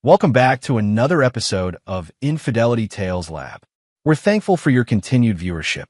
Welcome back to another episode of Infidelity Tales Lab. We're thankful for your continued viewership.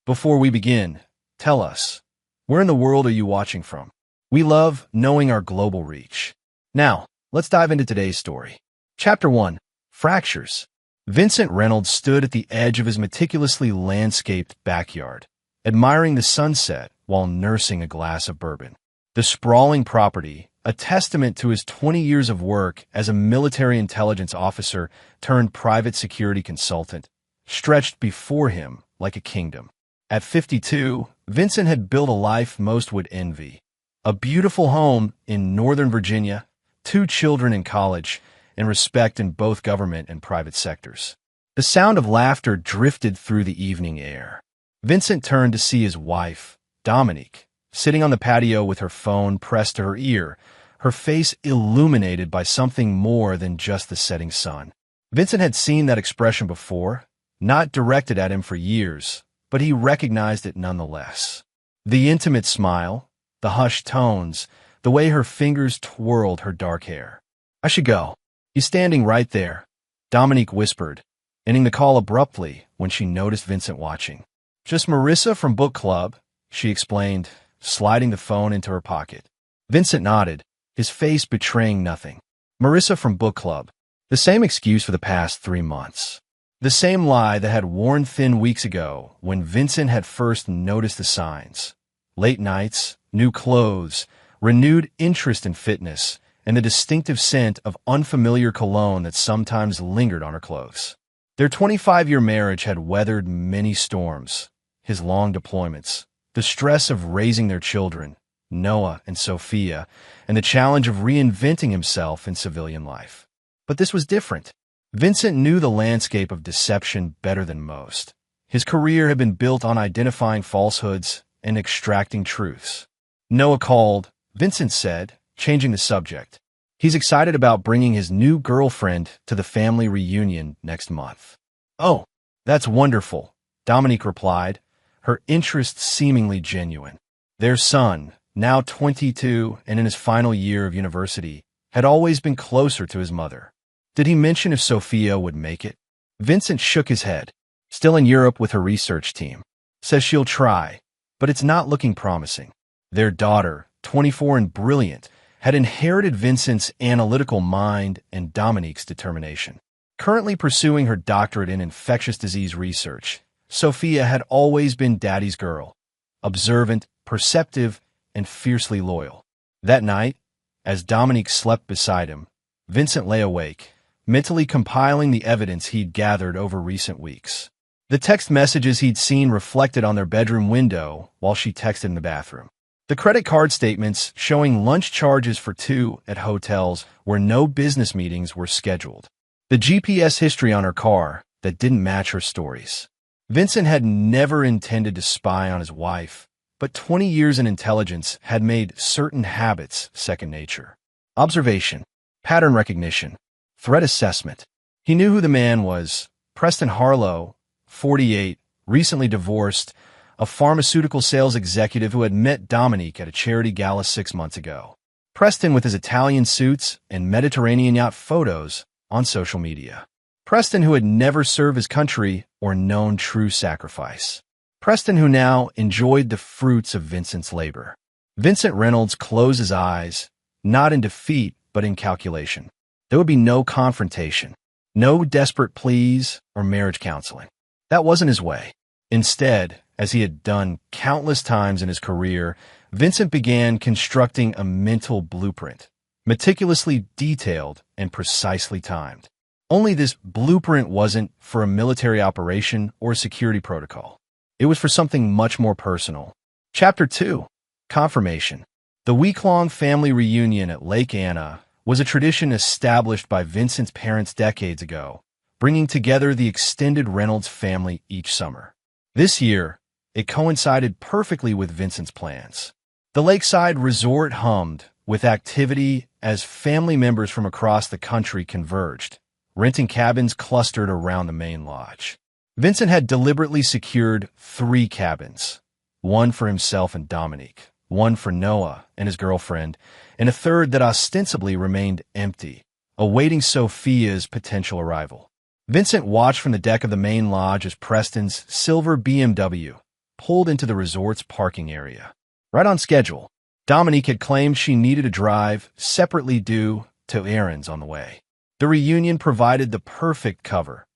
Before we begin, tell us, where in the world are you watching from? We love knowing our global reach. Now, let's dive into today's story. Chapter 1. Fractures. Vincent Reynolds stood at the edge of his meticulously landscaped backyard, admiring the sunset while nursing a glass of bourbon. The sprawling property, a testament to his 20 years of work as a military intelligence officer turned private security consultant, stretched before him like a kingdom. At 52, Vincent had built a life most would envy. A beautiful home in Northern Virginia, 2 children in college, and respect in both government and private sectors. The sound of laughter drifted through the evening air. Vincent turned to see his wife, Dominique, sitting on the patio with her phone pressed to her ear, her face illuminated by something more than just the setting sun. Vincent had seen that expression before, not directed at him for years, but he recognized it nonetheless. The intimate smile, the hushed tones, the way her fingers twirled her dark hair. "I should go. He's standing right there," Dominique whispered, ending the call abruptly when she noticed Vincent watching. "Just Marissa from book club," she explained, sliding the phone into her pocket. Vincent nodded, his face betraying nothing. Marissa from book club. The same excuse for the past 3 months. The same lie that had worn thin weeks ago when Vincent had first noticed the signs. Late nights, new clothes, renewed interest in fitness, and the distinctive scent of unfamiliar cologne that sometimes lingered on her clothes. Their 25-year marriage had weathered many storms, his long deployments, the stress of raising their children, Noah and Sophia, and the challenge of reinventing himself in civilian life. But this was different. Vincent knew the landscape of deception better than most. His career had been built on identifying falsehoods and extracting truths. Noah called, Vincent said, changing the subject. He's excited about bringing his new girlfriend to the family reunion next month. "Oh, that's wonderful," Dominique replied, her interest seemingly genuine. Their son, now 22 and in his final year of university, had always been closer to his mother. Did he mention if Sophia would make it? Vincent shook his head. "Still in Europe with her research team. Says she'll try, but it's not looking promising." Their daughter, 24 and brilliant, had inherited Vincent's analytical mind and Dominique's determination. Currently pursuing her doctorate in infectious disease research, Sophia had always been daddy's girl, observant, perceptive, and fiercely loyal. That night, as Dominique slept beside him, Vincent lay awake, mentally compiling the evidence he'd gathered over recent weeks. The text messages he'd seen reflected on their bedroom window while she texted in the bathroom. The credit card statements showing lunch charges for 2 at hotels where no business meetings were scheduled. The GPS history on her car that didn't match her stories. Vincent had never intended to spy on his wife, but 20 years in intelligence had made certain habits second nature. Observation, pattern recognition, threat assessment. He knew who the man was. Preston Harlow, 48, recently divorced, a pharmaceutical sales executive who had met Dominique at a charity gala 6 months ago. Preston with his Italian suits and Mediterranean yacht photos on social media. Preston who had never served his country or known true sacrifice. Preston who now enjoyed the fruits of Vincent's labor. Vincent Reynolds closed his eyes, not in defeat but in calculation. There would be no confrontation, no desperate pleas or marriage counseling. That wasn't his way. Instead, as he had done countless times in his career, Vincent began constructing a mental blueprint, meticulously detailed and precisely timed. Only this blueprint wasn't for a military operation or security protocol. It was for something much more personal. Chapter 2. Confirmation. The week-long family reunion at Lake Anna was a tradition established by Vincent's parents decades ago, bringing together the extended Reynolds family each summer. This year, it coincided perfectly with Vincent's plans. The lakeside resort hummed with activity as family members from across the country converged, renting cabins clustered around the main lodge. Vincent had deliberately secured 3 cabins, one for himself and Dominique, one for Noah and his girlfriend, and a third that ostensibly remained empty, awaiting Sophia's potential arrival. Vincent watched from the deck of the main lodge as Preston's silver BMW pulled into the resort's parking area. Right on schedule. Dominique had claimed she needed a drive separately due to errands on the way. The reunion provided the perfect cover.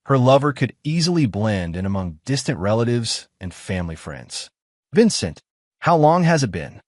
Her lover could easily blend in among distant relatives and family friends. Vincent, how long has it been?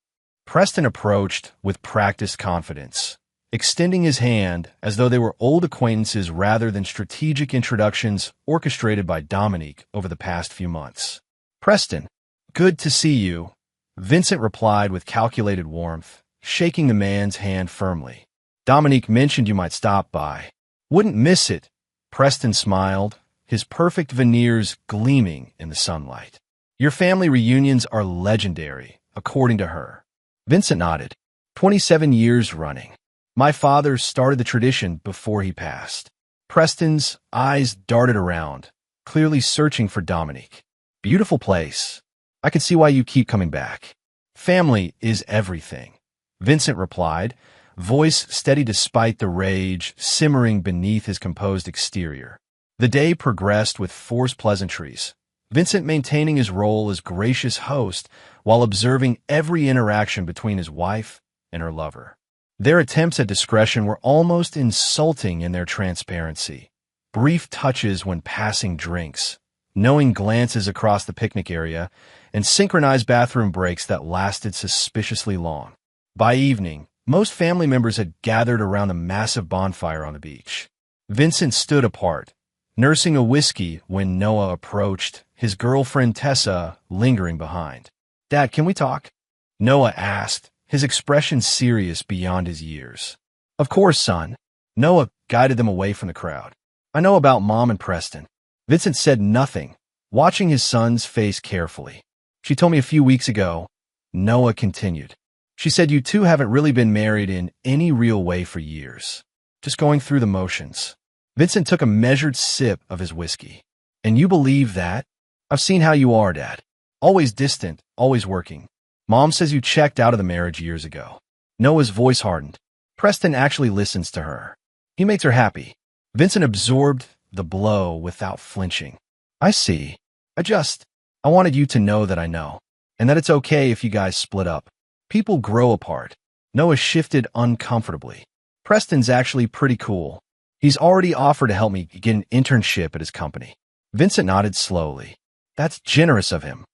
Preston approached with practiced confidence, extending his hand as though they were old acquaintances rather than strategic introductions orchestrated by Dominique over the past few months. Preston, good to see you, Vincent replied with calculated warmth, shaking the man's hand firmly. Dominique mentioned you might stop by. Wouldn't miss it, Preston smiled, his perfect veneers gleaming in the sunlight. Your family reunions are legendary, according to her. Vincent nodded. 27 years running. My father started the tradition before he passed. Preston's eyes darted around, clearly searching for Dominique. Beautiful place. I can see why you keep coming back. Family is everything, Vincent replied, voice steady despite the rage simmering beneath his composed exterior. The day progressed with forced pleasantries, Vincent maintaining his role as gracious host while observing every interaction between his wife and her lover. Their attempts at discretion were almost insulting in their transparency. Brief touches when passing drinks, knowing glances across the picnic area, and synchronized bathroom breaks that lasted suspiciously long. By evening, most family members had gathered around a massive bonfire on the beach. Vincent stood apart, nursing a whiskey when Noah approached, his girlfriend Tessa lingering behind. Dad, can we talk? Noah asked, his expression serious beyond his years. Of course, son. Noah guided them away from the crowd. I know about Mom and Preston. Vincent said nothing, watching his son's face carefully. She told me a few weeks ago, Noah continued. She said you two haven't really been married in any real way for years. Just going through the motions. Vincent took a measured sip of his whiskey. And you believe that? I've seen how you are, Dad. Always distant, always working. Mom says you checked out of the marriage years ago. Noah's voice hardened. Preston actually listens to her. He makes her happy. Vincent absorbed the blow without flinching. I see. I wanted you to know that I know, and that it's okay if you guys split up. People grow apart. Noah shifted uncomfortably. Preston's actually pretty cool. He's already offered to help me get an internship at his company. Vincent nodded slowly. That's generous of him.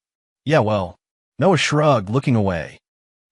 Yeah, well, Noah shrugged, looking away.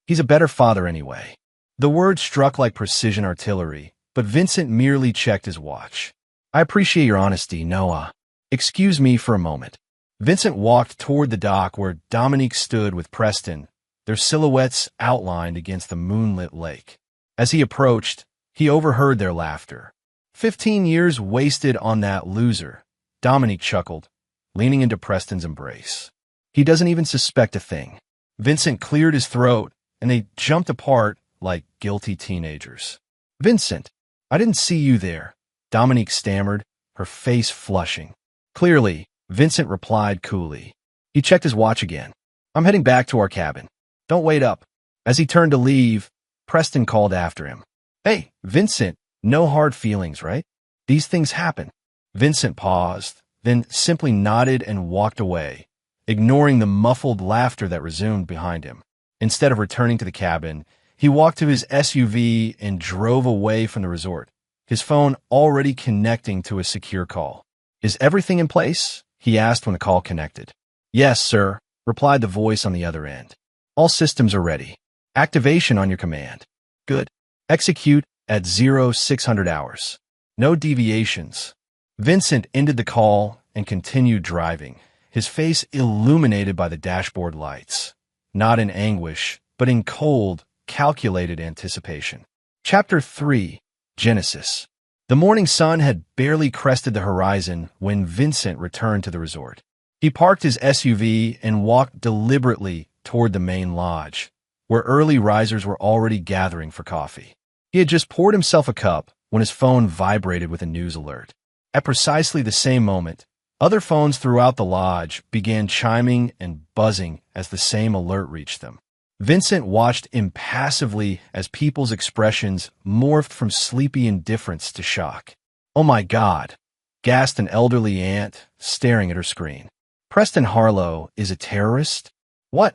He's a better father anyway. The word struck like precision artillery, but Vincent merely checked his watch. I appreciate your honesty, Noah. Excuse me for a moment. Vincent walked toward the dock where Dominique stood with Preston, their silhouettes outlined against the moonlit lake. As he approached, he overheard their laughter. 15 years wasted on that loser, Dominique chuckled, leaning into Preston's embrace. He doesn't even suspect a thing. Vincent cleared his throat, and they jumped apart like guilty teenagers. Vincent, I didn't see you there, Dominique stammered, her face flushing. Clearly, Vincent replied coolly. He checked his watch again. I'm heading back to our cabin. Don't wait up. As he turned to leave, Preston called after him. Hey, Vincent, no hard feelings, right? These things happen. Vincent paused, then simply nodded and walked away, ignoring the muffled laughter that resumed behind him. Instead of returning to the cabin, he walked to his SUV and drove away from the resort, his phone already connecting to a secure call. Is everything in place? He asked when the call connected. Yes, sir, replied the voice on the other end. All systems are ready. Activation on your command. Good. Execute at 0600 hours. No deviations. Vincent ended the call and continued driving, his face illuminated by the dashboard lights. Not in anguish, but in cold, calculated anticipation. Chapter 3. Genesis. The morning sun had barely crested the horizon when Vincent returned to the resort. He parked his SUV and walked deliberately toward the main lodge, where early risers were already gathering for coffee. He had just poured himself a cup when his phone vibrated with a news alert. At precisely the same moment, other phones throughout the lodge began chiming and buzzing as the same alert reached them. Vincent watched impassively as people's expressions morphed from sleepy indifference to shock. "Oh my God," gasped an elderly aunt, staring at her screen. "Preston Harlow is a terrorist?" "What?"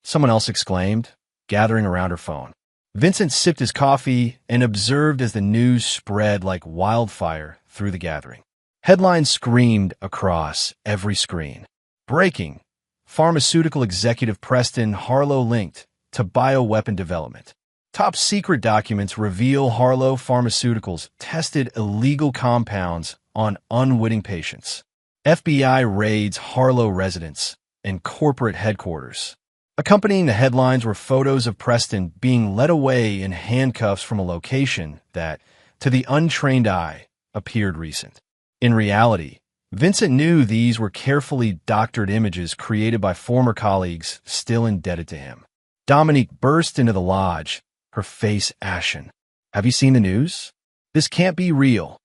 someone else exclaimed, gathering around her phone. Vincent sipped his coffee and observed as the news spread like wildfire through the gathering. Headlines screamed across every screen. "Breaking! Pharmaceutical executive Preston Harlow linked to bioweapon development. Top secret documents reveal Harlow Pharmaceuticals tested illegal compounds on unwitting patients. FBI raids Harlow residence and corporate headquarters." Accompanying the headlines were photos of Preston being led away in handcuffs from a location that, to the untrained eye, appeared recent. In reality, Vincent knew these were carefully doctored images created by former colleagues still indebted to him. Dominique burst into the lodge, her face ashen. "Have you seen the news? This can't be real."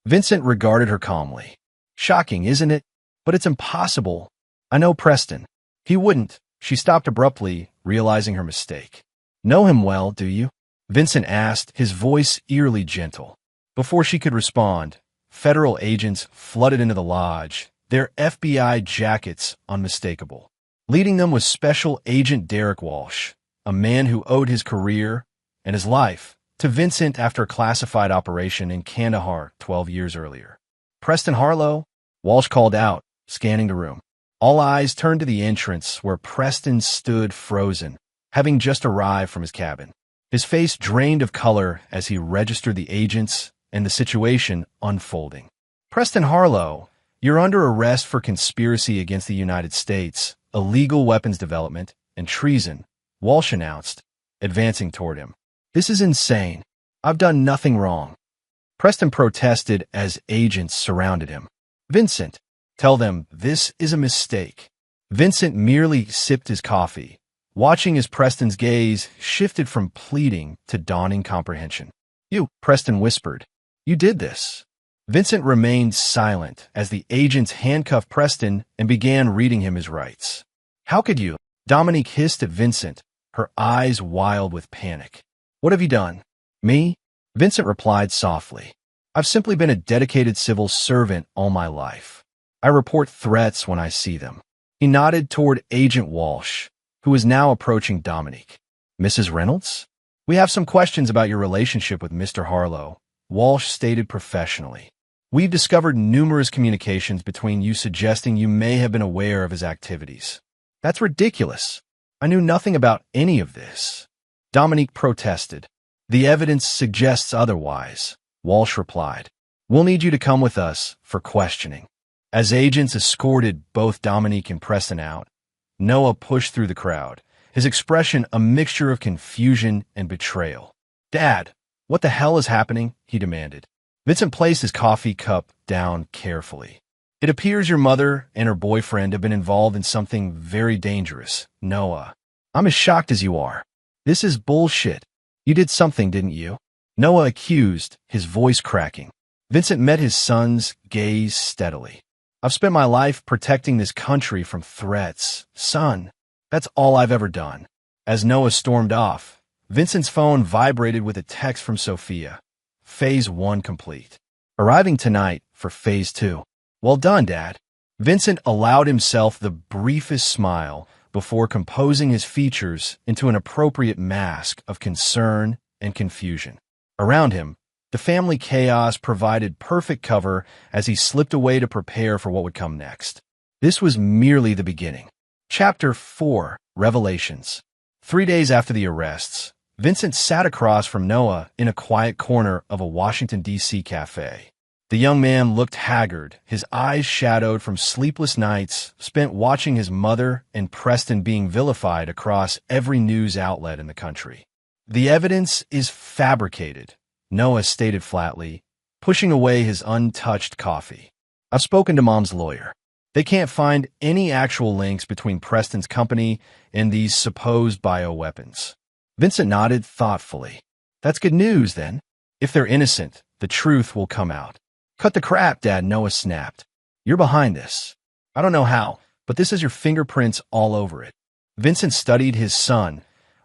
Vincent regarded her calmly. "Shocking, isn't it? But it's impossible. I know Preston. He wouldn't." She stopped abruptly, realizing her mistake. "Know him well, do you?" Vincent asked, his voice eerily gentle. Before she could respond, federal agents flooded into the lodge, their FBI jackets unmistakable. Leading them was Special Agent Derek Walsh, a man who owed his career and his life to Vincent after a classified operation in Kandahar 12 years earlier. "Preston Harlow?" Walsh called out, scanning the room. All eyes turned to the entrance where Preston stood frozen, having just arrived from his cabin. His face drained of color as he registered the agents and the situation unfolding. "Preston Harlow, you're under arrest for conspiracy against the United States, illegal weapons development, and treason," Walsh announced, advancing toward him. "This is insane. I've done nothing wrong." Preston protested as agents surrounded him. "Vincent, tell them this is a mistake." Vincent merely sipped his coffee, watching as Preston's gaze shifted from pleading to dawning comprehension. "You," Preston whispered. "You did this." Vincent remained silent as the agents handcuffed Preston and began reading him his rights. "How could you?" Dominique hissed at Vincent, her eyes wild with panic. "What have you done?" "Me?" Vincent replied softly. "I've simply been a dedicated civil servant all my life. I report threats when I see them." He nodded toward Agent Walsh, who was now approaching Dominique. "Mrs. Reynolds? We have some questions about your relationship with Mr. Harlow," Walsh stated professionally. "We've discovered numerous communications between you suggesting you may have been aware of his activities." "That's ridiculous. I knew nothing about any of this." Dominique protested. "The evidence suggests otherwise," Walsh replied. "We'll need you to come with us for questioning." As agents escorted both Dominique and Preston out, Noah pushed through the crowd, his expression a mixture of confusion and betrayal. "Dad, what the hell is happening?" he demanded. Vincent placed his coffee cup down carefully. "It appears your mother and her boyfriend have been involved in something very dangerous, Noah. I'm as shocked as you are. This is bullshit. You did something, didn't you?" Noah accused, his voice cracking. Vincent met his son's gaze steadily. "I've spent my life protecting this country from threats. Son, that's all I've ever done." As Noah stormed off, Vincent's phone vibrated with a text from Sophia. Phase 1 complete. Arriving tonight for Phase 2. "Well done, Dad." Vincent allowed himself the briefest smile before composing his features into an appropriate mask of concern and confusion. Around him, the family chaos provided perfect cover as he slipped away to prepare for what would come next. This was merely the beginning. Chapter 4: Revelations. 3 days after the arrests, Vincent sat across from Noah in a quiet corner of a Washington, D.C. cafe. The young man looked haggard, his eyes shadowed from sleepless nights spent watching his mother and Preston being vilified across every news outlet in the country. "The evidence is fabricated," Noah stated flatly, pushing away his untouched coffee. "I've spoken to Mom's lawyer. They can't find any actual links between Preston's company and these supposed bioweapons." Vincent nodded thoughtfully. "That's good news, then. If they're innocent, the truth will come out." "Cut the crap, Dad," Noah snapped. "You're behind this. I don't know how, but this has your fingerprints all over it." Vincent studied his son,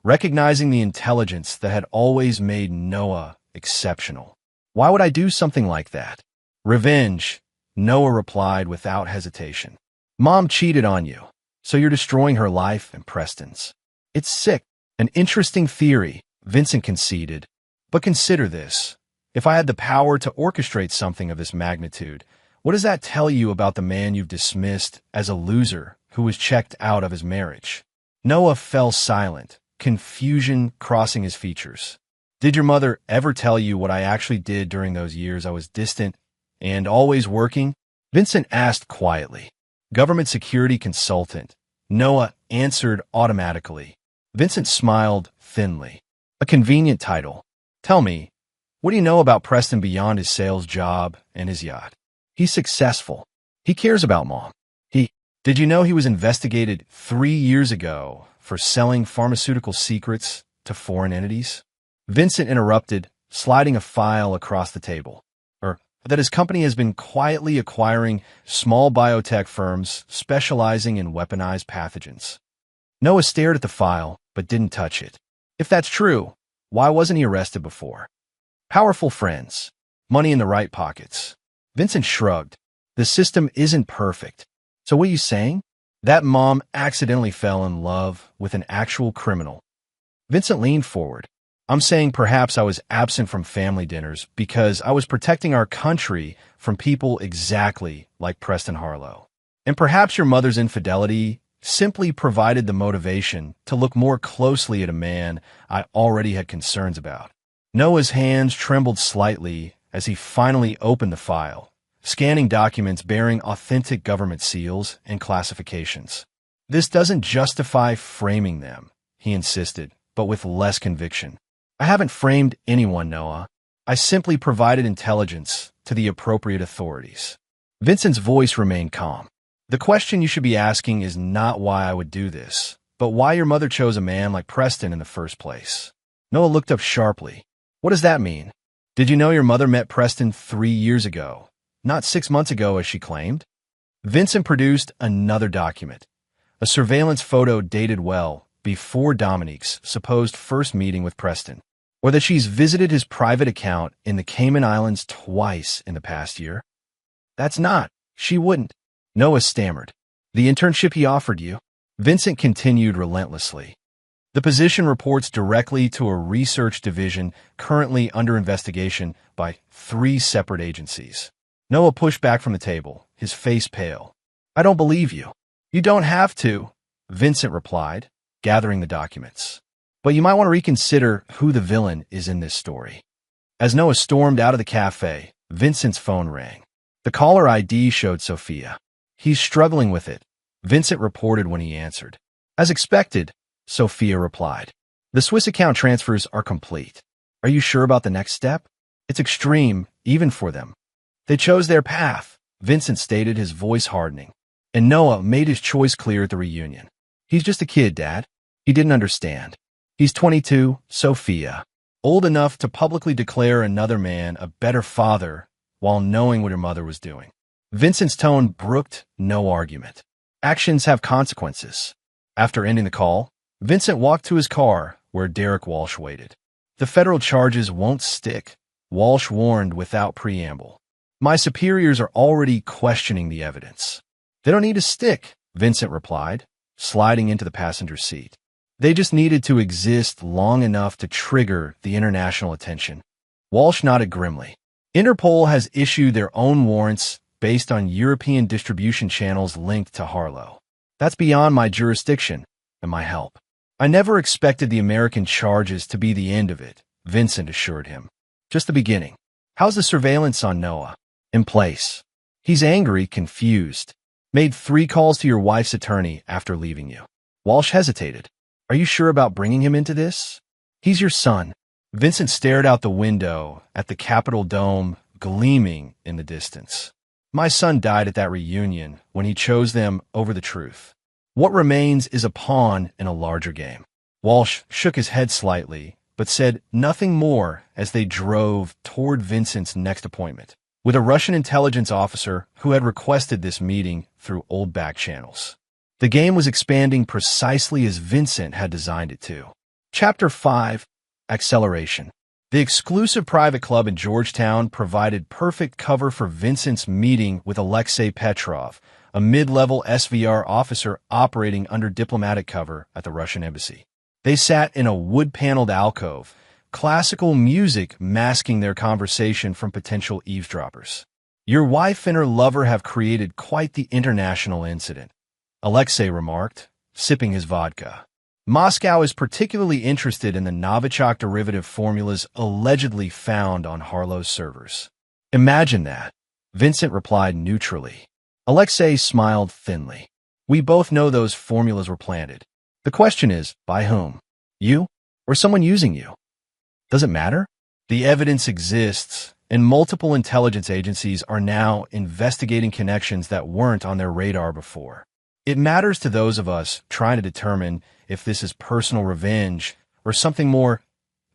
recognizing the intelligence that had always made Noah exceptional. Why would I do something like that? Revenge, Noah replied without hesitation. Mom cheated on you, so you're destroying her life and Preston's. It's sick. An interesting theory, Vincent conceded. But consider this. If I had the power to orchestrate something of this magnitude, what does that tell you about the man you've dismissed as a loser who was checked out of his marriage? Noah fell silent, confusion crossing his features. Did your mother ever tell you what I actually did during those years I was distant and always working? Vincent asked quietly. Government security consultant. Noah answered automatically. Vincent smiled thinly. A convenient title. Tell me, what do you know about Preston beyond his sales job and his yacht? He's successful. He cares about Mom. Did you know he was investigated 3 years ago for selling pharmaceutical secrets to foreign entities? Vincent interrupted, sliding a file across the table. That his company has been quietly acquiring small biotech firms specializing in weaponized pathogens. Noah stared at the file, but didn't touch it. If that's true, why wasn't he arrested before? Powerful friends. Money in the right pockets. Vincent shrugged. The system isn't perfect. So what are you saying? That Mom accidentally fell in love with an actual criminal. Vincent leaned forward. I'm saying perhaps I was absent from family dinners because I was protecting our country from people exactly like Preston Harlow. And perhaps your mother's infidelity simply provided the motivation to look more closely at a man I already had concerns about. Noah's hands trembled slightly as he finally opened the file, scanning documents bearing authentic government seals and classifications. This doesn't justify framing them, he insisted, but with less conviction. I haven't framed anyone, Noah. I simply provided intelligence to the appropriate authorities. Vincent's voice remained calm. The question you should be asking is not why I would do this, but why your mother chose a man like Preston in the first place. Noah looked up sharply. What does that mean? Did you know your mother met Preston 3 years ago, not 6 months ago as she claimed? Vincent produced another document, a surveillance photo dated well before Dominique's supposed first meeting with Preston, or that she's visited his private account in the Cayman Islands twice in the past year. She wouldn't. Noah stammered. The internship he offered you? Vincent continued relentlessly. The position reports directly to a research division currently under investigation by 3 separate agencies. Noah pushed back from the table, his face pale. I don't believe you. You don't have to, Vincent replied, gathering the documents. But you might want to reconsider who the villain is in this story. As Noah stormed out of the cafe, Vincent's phone rang. The caller ID showed Sophia. He's struggling with it, Vincent reported when he answered. As expected, Sophia replied. The Swiss account transfers are complete. Are you sure about the next step? It's extreme, even for them. They chose their path, Vincent stated, his voice hardening. And Noah made his choice clear at the reunion. He's just a kid, Dad. He didn't understand. He's 22, Sophia, old enough to publicly declare another man a better father while knowing what her mother was doing. Vincent's tone brooked no argument. Actions have consequences. After ending the call, Vincent walked to his car where Derek Walsh waited. The federal charges won't stick, Walsh warned without preamble. My superiors are already questioning the evidence. They don't need to stick, Vincent replied, sliding into the passenger seat. They just needed to exist long enough to trigger the international attention. Walsh nodded grimly. Interpol has issued their own warrants based on European distribution channels linked to Harlow. That's beyond my jurisdiction and my help. I never expected the American charges to be the end of it, Vincent assured him. Just the beginning. How's the surveillance on Noah? In place. He's angry, confused. Made 3 calls to your wife's attorney after leaving you. Walsh hesitated. Are you sure about bringing him into this? He's your son. Vincent stared out the window at the Capitol dome gleaming in the distance. My son died at that reunion when he chose them over the truth. What remains is a pawn in a larger game. Walsh shook his head slightly, but said nothing more as they drove toward Vincent's next appointment, with a Russian intelligence officer who had requested this meeting through old back channels. The game was expanding precisely as Vincent had designed it to. Chapter 5. Acceleration. The exclusive private club in Georgetown provided perfect cover for Vincent's meeting with Alexei Petrov, a mid-level SVR officer operating under diplomatic cover at the Russian embassy. They sat in a wood-paneled alcove, classical music masking their conversation from potential eavesdroppers. "Your wife and her lover have created quite the international incident," Alexei remarked, sipping his vodka. "Moscow is particularly interested in the Novichok derivative formulas allegedly found on Harlow's servers." "Imagine that," Vincent replied neutrally. Alexei smiled thinly. "We both know those formulas were planted. The question is, by whom? You or someone using you? Does it matter? The evidence exists, and multiple intelligence agencies are now investigating connections that weren't on their radar before. It matters to those of us trying to determine if this is personal revenge or something more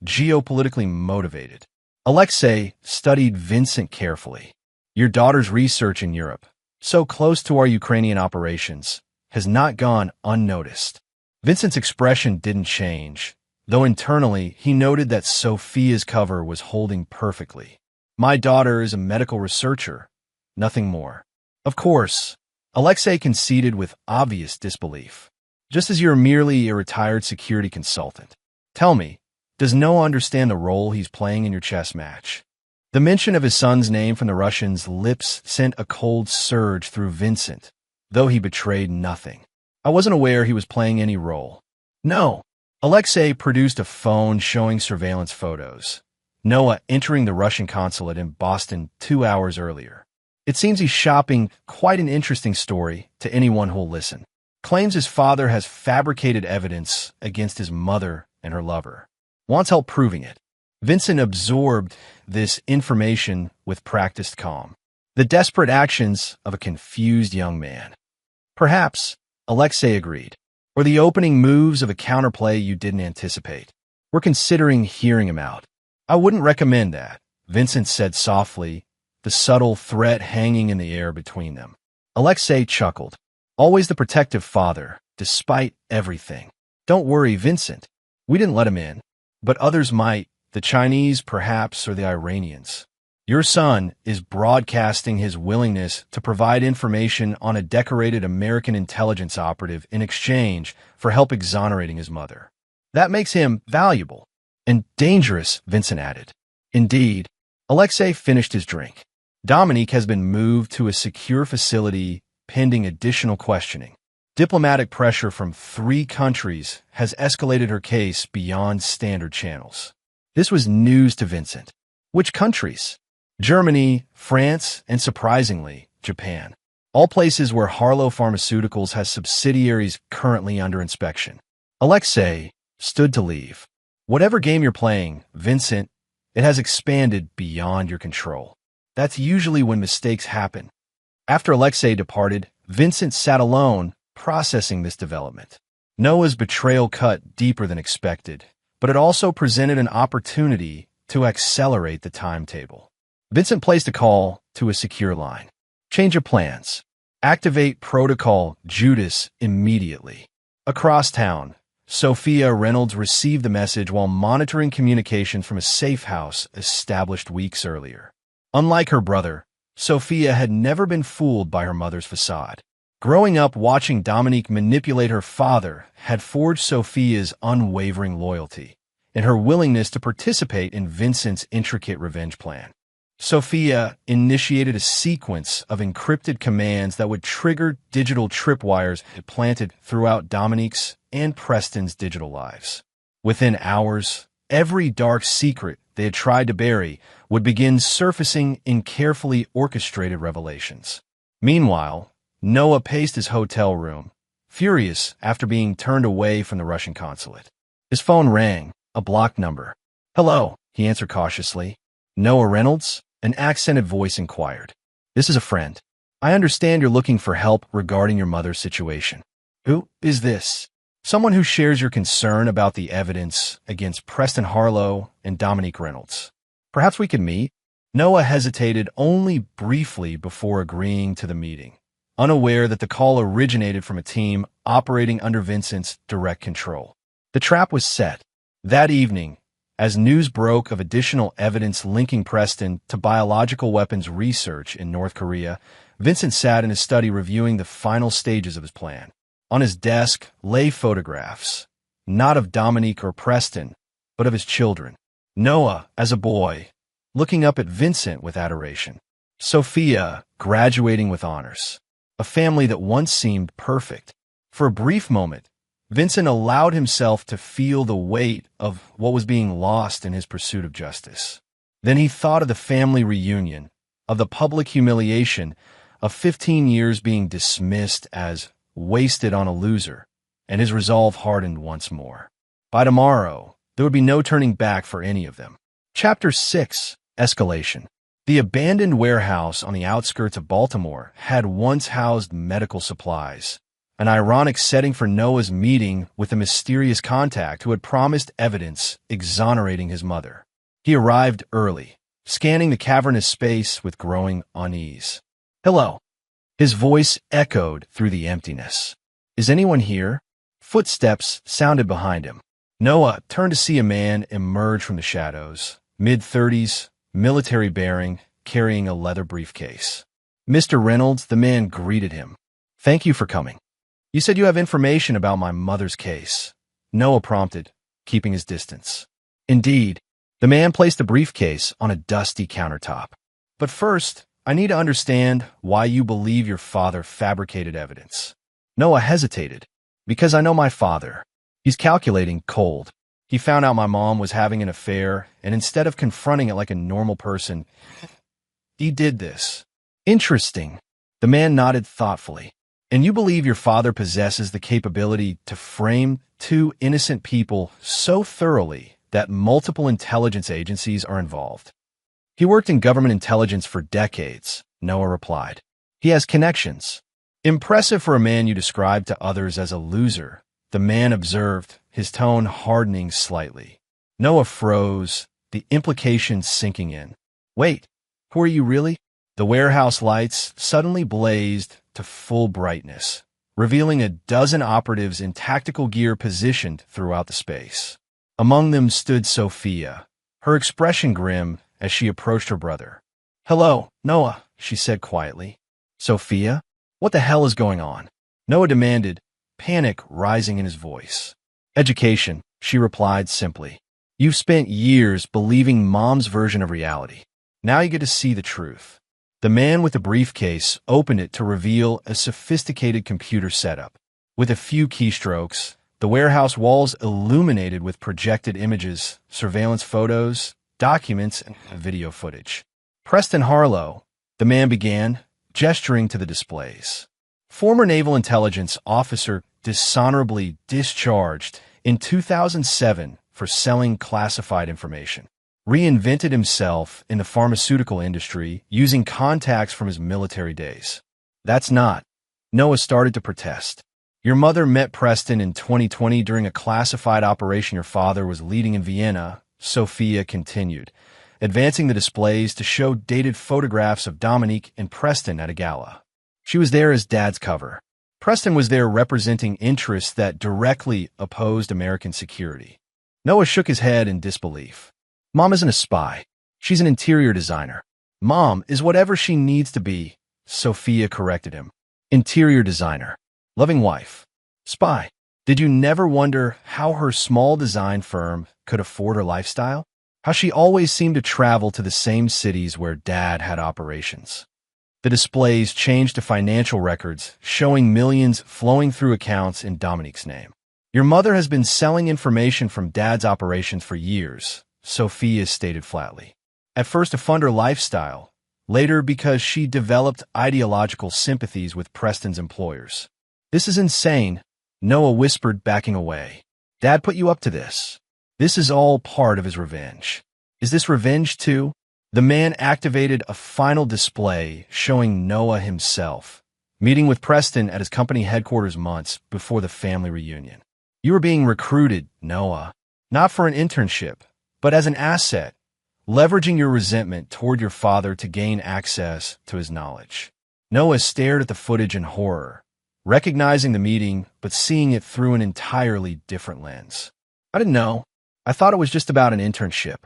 geopolitically motivated." Alexei studied Vincent carefully. "Your daughter's research in Europe, so close to our Ukrainian operations, has not gone unnoticed." Vincent's expression didn't change, though internally he noted that Sophia's cover was holding perfectly. "My daughter is a medical researcher, nothing more." "Of course," Alexei conceded with obvious disbelief. "Just as you're merely a retired security consultant. Tell me, does Noah understand the role he's playing in your chess match?" The mention of his son's name from the Russians' lips sent a cold surge through Vincent, though he betrayed nothing. "I wasn't aware he was playing any role." "No." Alexei produced a phone showing surveillance photos. Noah entering the Russian consulate in Boston 2 hours earlier. "It seems he's shopping quite an interesting story to anyone who'll listen. Claims his father has fabricated evidence against his mother and her lover. Wants help proving it." Vincent absorbed this information with practiced calm. The desperate actions of a confused young man. "Perhaps," Alexei agreed. "Or the opening moves of a counterplay you didn't anticipate. We're considering hearing him out." "I wouldn't recommend that," Vincent said softly, the subtle threat hanging in the air between them. Alexei chuckled. "Always the protective father, despite everything. Don't worry, Vincent. We didn't let him in. But others might, the Chinese perhaps, or the Iranians. Your son is broadcasting his willingness to provide information on a decorated American intelligence operative in exchange for help exonerating his mother. That makes him valuable. And dangerous," Vincent added. "Indeed." Alexei finished his drink. "Dominique has been moved to a secure facility pending additional questioning. Diplomatic pressure from 3 countries has escalated her case beyond standard channels." This was news to Vincent. Which countries? Germany, France, and surprisingly, Japan. All places where Harlow Pharmaceuticals has subsidiaries currently under inspection. Alexei stood to leave. "Whatever game you're playing, Vincent, it has expanded beyond your control. That's usually when mistakes happen." After Alexei departed, Vincent sat alone, processing this development. Noah's betrayal cut deeper than expected, but it also presented an opportunity to accelerate the timetable. Vincent placed a call to a secure line. "Change of plans. Activate Protocol Judas immediately." Across town, Sophia Reynolds received the message while monitoring communications from a safe house established weeks earlier. Unlike her brother, Sophia had never been fooled by her mother's facade. Growing up watching Dominique manipulate her father had forged Sophia's unwavering loyalty and her willingness to participate in Vincent's intricate revenge plan. Sophia initiated a sequence of encrypted commands that would trigger digital tripwires planted throughout Dominique's and Preston's digital lives. Within hours, every dark secret they had tried to bury would begin surfacing in carefully orchestrated revelations. Meanwhile, Noah paced his hotel room, furious after being turned away from the Russian consulate. His phone rang, a blocked number. "Hello," he answered cautiously. "Noah Reynolds?" An accented voice inquired. "This is a friend. I understand you're looking for help regarding your mother's situation." "Who is this?" "Someone who shares your concern about the evidence against Preston Harlow and Dominique Reynolds. Perhaps we could meet?" Noah hesitated only briefly before agreeing to the meeting, unaware that the call originated from a team operating under Vincent's direct control. The trap was set. That evening, as news broke of additional evidence linking Preston to biological weapons research in North Korea, Vincent sat in his study reviewing the final stages of his plan. On his desk lay photographs, not of Dominique or Preston, but of his children. Noah, as a boy, looking up at Vincent with adoration. Sophia, graduating with honors. A family that once seemed perfect. For a brief moment, Vincent allowed himself to feel the weight of what was being lost in his pursuit of justice. Then he thought of the family reunion, of the public humiliation, of 15 years being dismissed as wasted on a loser, and his resolve hardened once more. By tomorrow, there would be no turning back for any of them. Chapter 6: Escalation. The abandoned warehouse on the outskirts of Baltimore had once housed medical supplies, an ironic setting for Noah's meeting with a mysterious contact who had promised evidence exonerating his mother. He arrived early, scanning the cavernous space with growing unease. "Hello." His voice echoed through the emptiness. "Is anyone here?" Footsteps sounded behind him. Noah turned to see a man emerge from the shadows, mid-30s, military bearing, carrying a leather briefcase. "Mr. Reynolds," the man greeted him. "Thank you for coming. You said you have information about my mother's case," Noah prompted, keeping his distance. "Indeed." The man placed the briefcase on a dusty countertop. "But first, I need to understand why you believe your father fabricated evidence." Noah hesitated. "Because I know my father. He's calculating, cold. He found out my mom was having an affair, and instead of confronting it like a normal person, he did this." "Interesting." The man nodded thoughtfully. "And you believe your father possesses the capability to frame two innocent people so thoroughly that multiple intelligence agencies are involved?" "He worked in government intelligence for decades," Noah replied. "He has connections." "Impressive for a man you described to others as a loser," the man observed, his tone hardening slightly. Noah froze, the implication sinking in. "Wait, who are you really?" The warehouse lights suddenly blazed to full brightness, revealing a dozen operatives in tactical gear positioned throughout the space. Among them stood Sophia, her expression grim as she approached her brother. "Hello, Noah," she said quietly. "Sophia? What the hell is going on?" Noah demanded, panic rising in his voice. "Education," she replied simply. "You've spent years believing Mom's version of reality. Now you get to see the truth." The man with the briefcase opened it to reveal a sophisticated computer setup. With a few keystrokes, the warehouse walls illuminated with projected images, surveillance photos, documents, and video footage. "Preston Harlow," the man began, gesturing to the displays. "Former Naval Intelligence officer dishonorably discharged in 2007 for selling classified information. Reinvented himself in the pharmaceutical industry using contacts from his military days." "That's not." Noah started to protest. "Your mother met Preston in 2020 during a classified operation your father was leading in Vienna," Sophia continued, advancing the displays to show dated photographs of Dominique and Preston at a gala. "She was there as Dad's cover. Preston was there representing interests that directly opposed American security." Noah shook his head in disbelief. "Mom isn't a spy. She's an interior designer." "Mom is whatever she needs to be," Sophia corrected him. "Interior designer. Loving wife. Spy. Did you never wonder how her small design firm could afford her lifestyle? How she always seemed to travel to the same cities where Dad had operations?" The displays changed to financial records, showing millions flowing through accounts in Dominique's name. "Your mother has been selling information from Dad's operations for years," Sophia stated flatly. "At first to fund her lifestyle, later because she developed ideological sympathies with Preston's employers." "This is insane," Noah whispered, backing away. "Dad put you up to this. This is all part of his revenge." "Is this revenge too?" The man activated a final display showing Noah himself, meeting with Preston at his company headquarters months before the family reunion. "You were being recruited, Noah, not for an internship, but as an asset, leveraging your resentment toward your father to gain access to his knowledge." Noah stared at the footage in horror, recognizing the meeting but seeing it through an entirely different lens. "I didn't know." I thought it was just about an internship.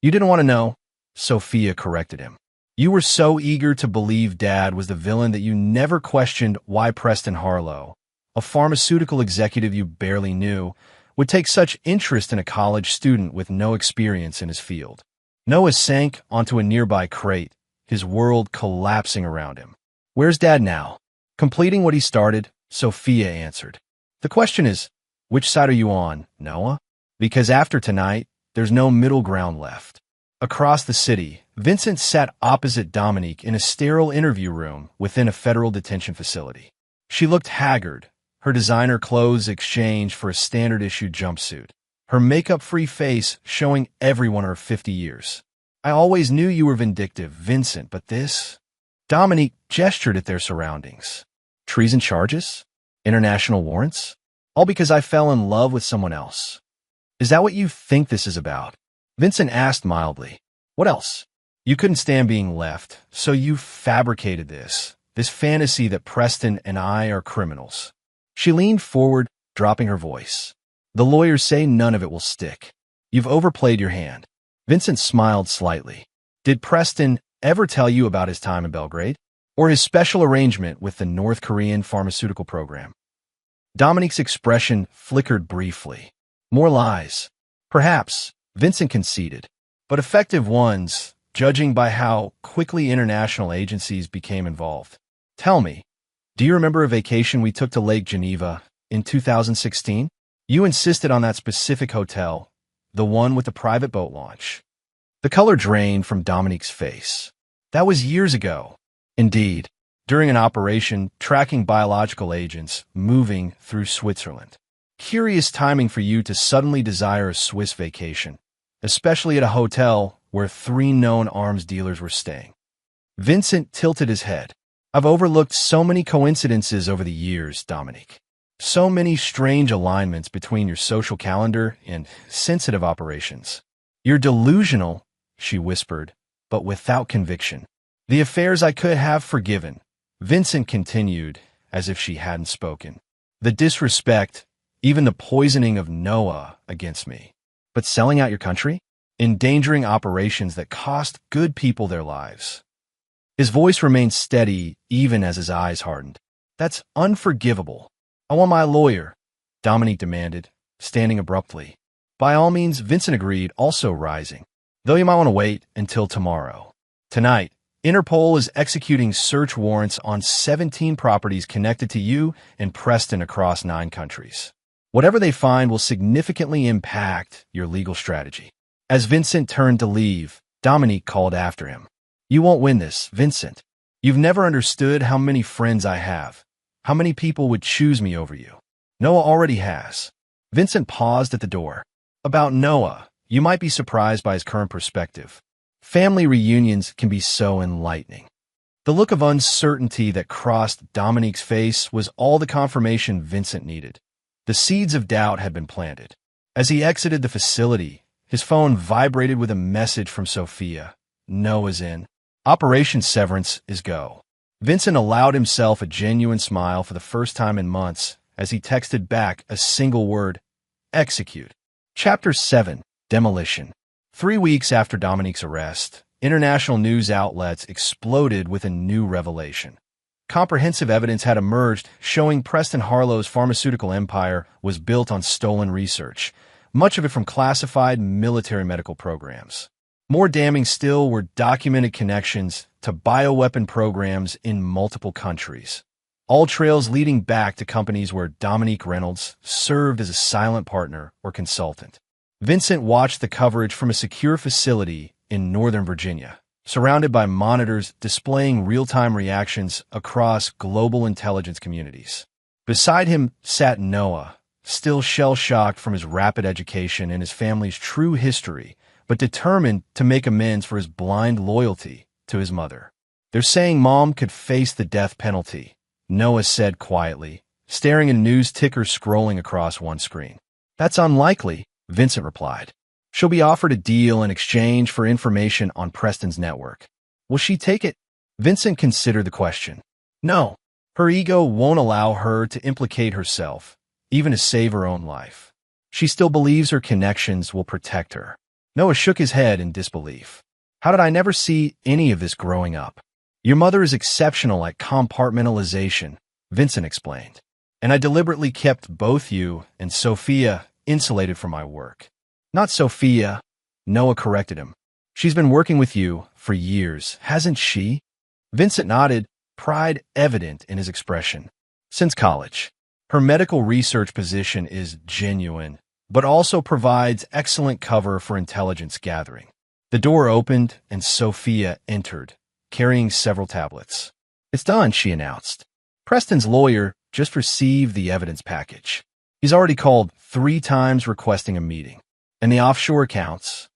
You didn't want to know? Sophia corrected him. You were so eager to believe Dad was the villain that you never questioned why Preston Harlow, a pharmaceutical executive you barely knew, would take such interest in a college student with no experience in his field. Noah sank onto a nearby crate, his world collapsing around him. Where's Dad now? Completing what he started, Sophia answered. The question is, which side are you on, Noah? Because after tonight, there's no middle ground left. Across the city, Vincent sat opposite Dominique in a sterile interview room within a federal detention facility. She looked haggard, her designer clothes exchanged for a standard-issue jumpsuit, her makeup-free face showing everyone her 50 years. I always knew you were vindictive, Vincent, but this? Dominique gestured at their surroundings. Treason charges? International warrants? All because I fell in love with someone else. Is that what you think this is about? Vincent asked mildly. What else? You couldn't stand being left, so you fabricated this fantasy that Preston and I are criminals. She leaned forward, dropping her voice. The lawyers say none of it will stick. You've overplayed your hand. Vincent smiled slightly. Did Preston ever tell you about his time in Belgrade? Or his special arrangement with the North Korean pharmaceutical program? Dominique's expression flickered briefly. More lies. Perhaps, Vincent conceded, but effective ones, judging by how quickly international agencies became involved. Tell me, do you remember a vacation we took to Lake Geneva in 2016? You insisted on that specific hotel, the one with the private boat launch. The color drained from Dominique's face. That was years ago. Indeed, during an operation tracking biological agents moving through Switzerland. Curious timing for you to suddenly desire a Swiss vacation, especially at a hotel where 3 known arms dealers were staying. Vincent tilted his head. I've overlooked so many coincidences over the years, Dominique. So many strange alignments between your social calendar and sensitive operations. You're delusional, she whispered, but without conviction. The affairs I could have forgiven, Vincent continued, as if she hadn't spoken. The disrespect, even the poisoning of Noah against me. But selling out your country? Endangering operations that cost good people their lives. His voice remained steady even as his eyes hardened. That's unforgivable. I want my lawyer, Dominique demanded, standing abruptly. By all means, Vincent agreed, also rising. Though you might want to wait until tomorrow. Tonight, Interpol is executing search warrants on 17 properties connected to you and Preston across 9 countries. Whatever they find will significantly impact your legal strategy. As Vincent turned to leave, Dominique called after him. You won't win this, Vincent. You've never understood how many friends I have, how many people would choose me over you. Noah already has. Vincent paused at the door. About Noah, you might be surprised by his current perspective. Family reunions can be so enlightening. The look of uncertainty that crossed Dominique's face was all the confirmation Vincent needed. The seeds of doubt had been planted. As he exited the facility, his phone vibrated with a message from Sophia. Noah's in. Operation Severance is go. Vincent allowed himself a genuine smile for the first time in months as he texted back a single word, execute. Chapter 7, Demolition. 3 weeks after Dominique's arrest, international news outlets exploded with a new revelation. Comprehensive evidence had emerged showing Preston Harlow's pharmaceutical empire was built on stolen research, much of it from classified military medical programs. More damning still were documented connections to bioweapon programs in multiple countries, all trails leading back to companies where Dominique Reynolds served as a silent partner or consultant. Vincent watched the coverage from a secure facility in Northern Virginia, surrounded by monitors displaying real-time reactions across global intelligence communities. Beside him sat Noah, still shell-shocked from his rapid education and his family's true history, but determined to make amends for his blind loyalty to his mother. They're saying Mom could face the death penalty, Noah said quietly, staring at a news ticker scrolling across one screen. That's unlikely, Vincent replied. She'll be offered a deal in exchange for information on Preston's network. Will she take it? Vincent considered the question. No, her ego won't allow her to implicate herself, even to save her own life. She still believes her connections will protect her. Noah shook his head in disbelief. How did I never see any of this growing up? Your mother is exceptional at compartmentalization, Vincent explained. And I deliberately kept both you and Sophia insulated from my work. Not Sophia, Noah corrected him. She's been working with you for years, hasn't she? Vincent nodded, pride evident in his expression. Since college. Her medical research position is genuine, but also provides excellent cover for intelligence gathering. The door opened and Sophia entered, carrying several tablets. It's done, she announced. Preston's lawyer just received the evidence package. He's already called 3 times requesting a meeting. And the offshore accounts?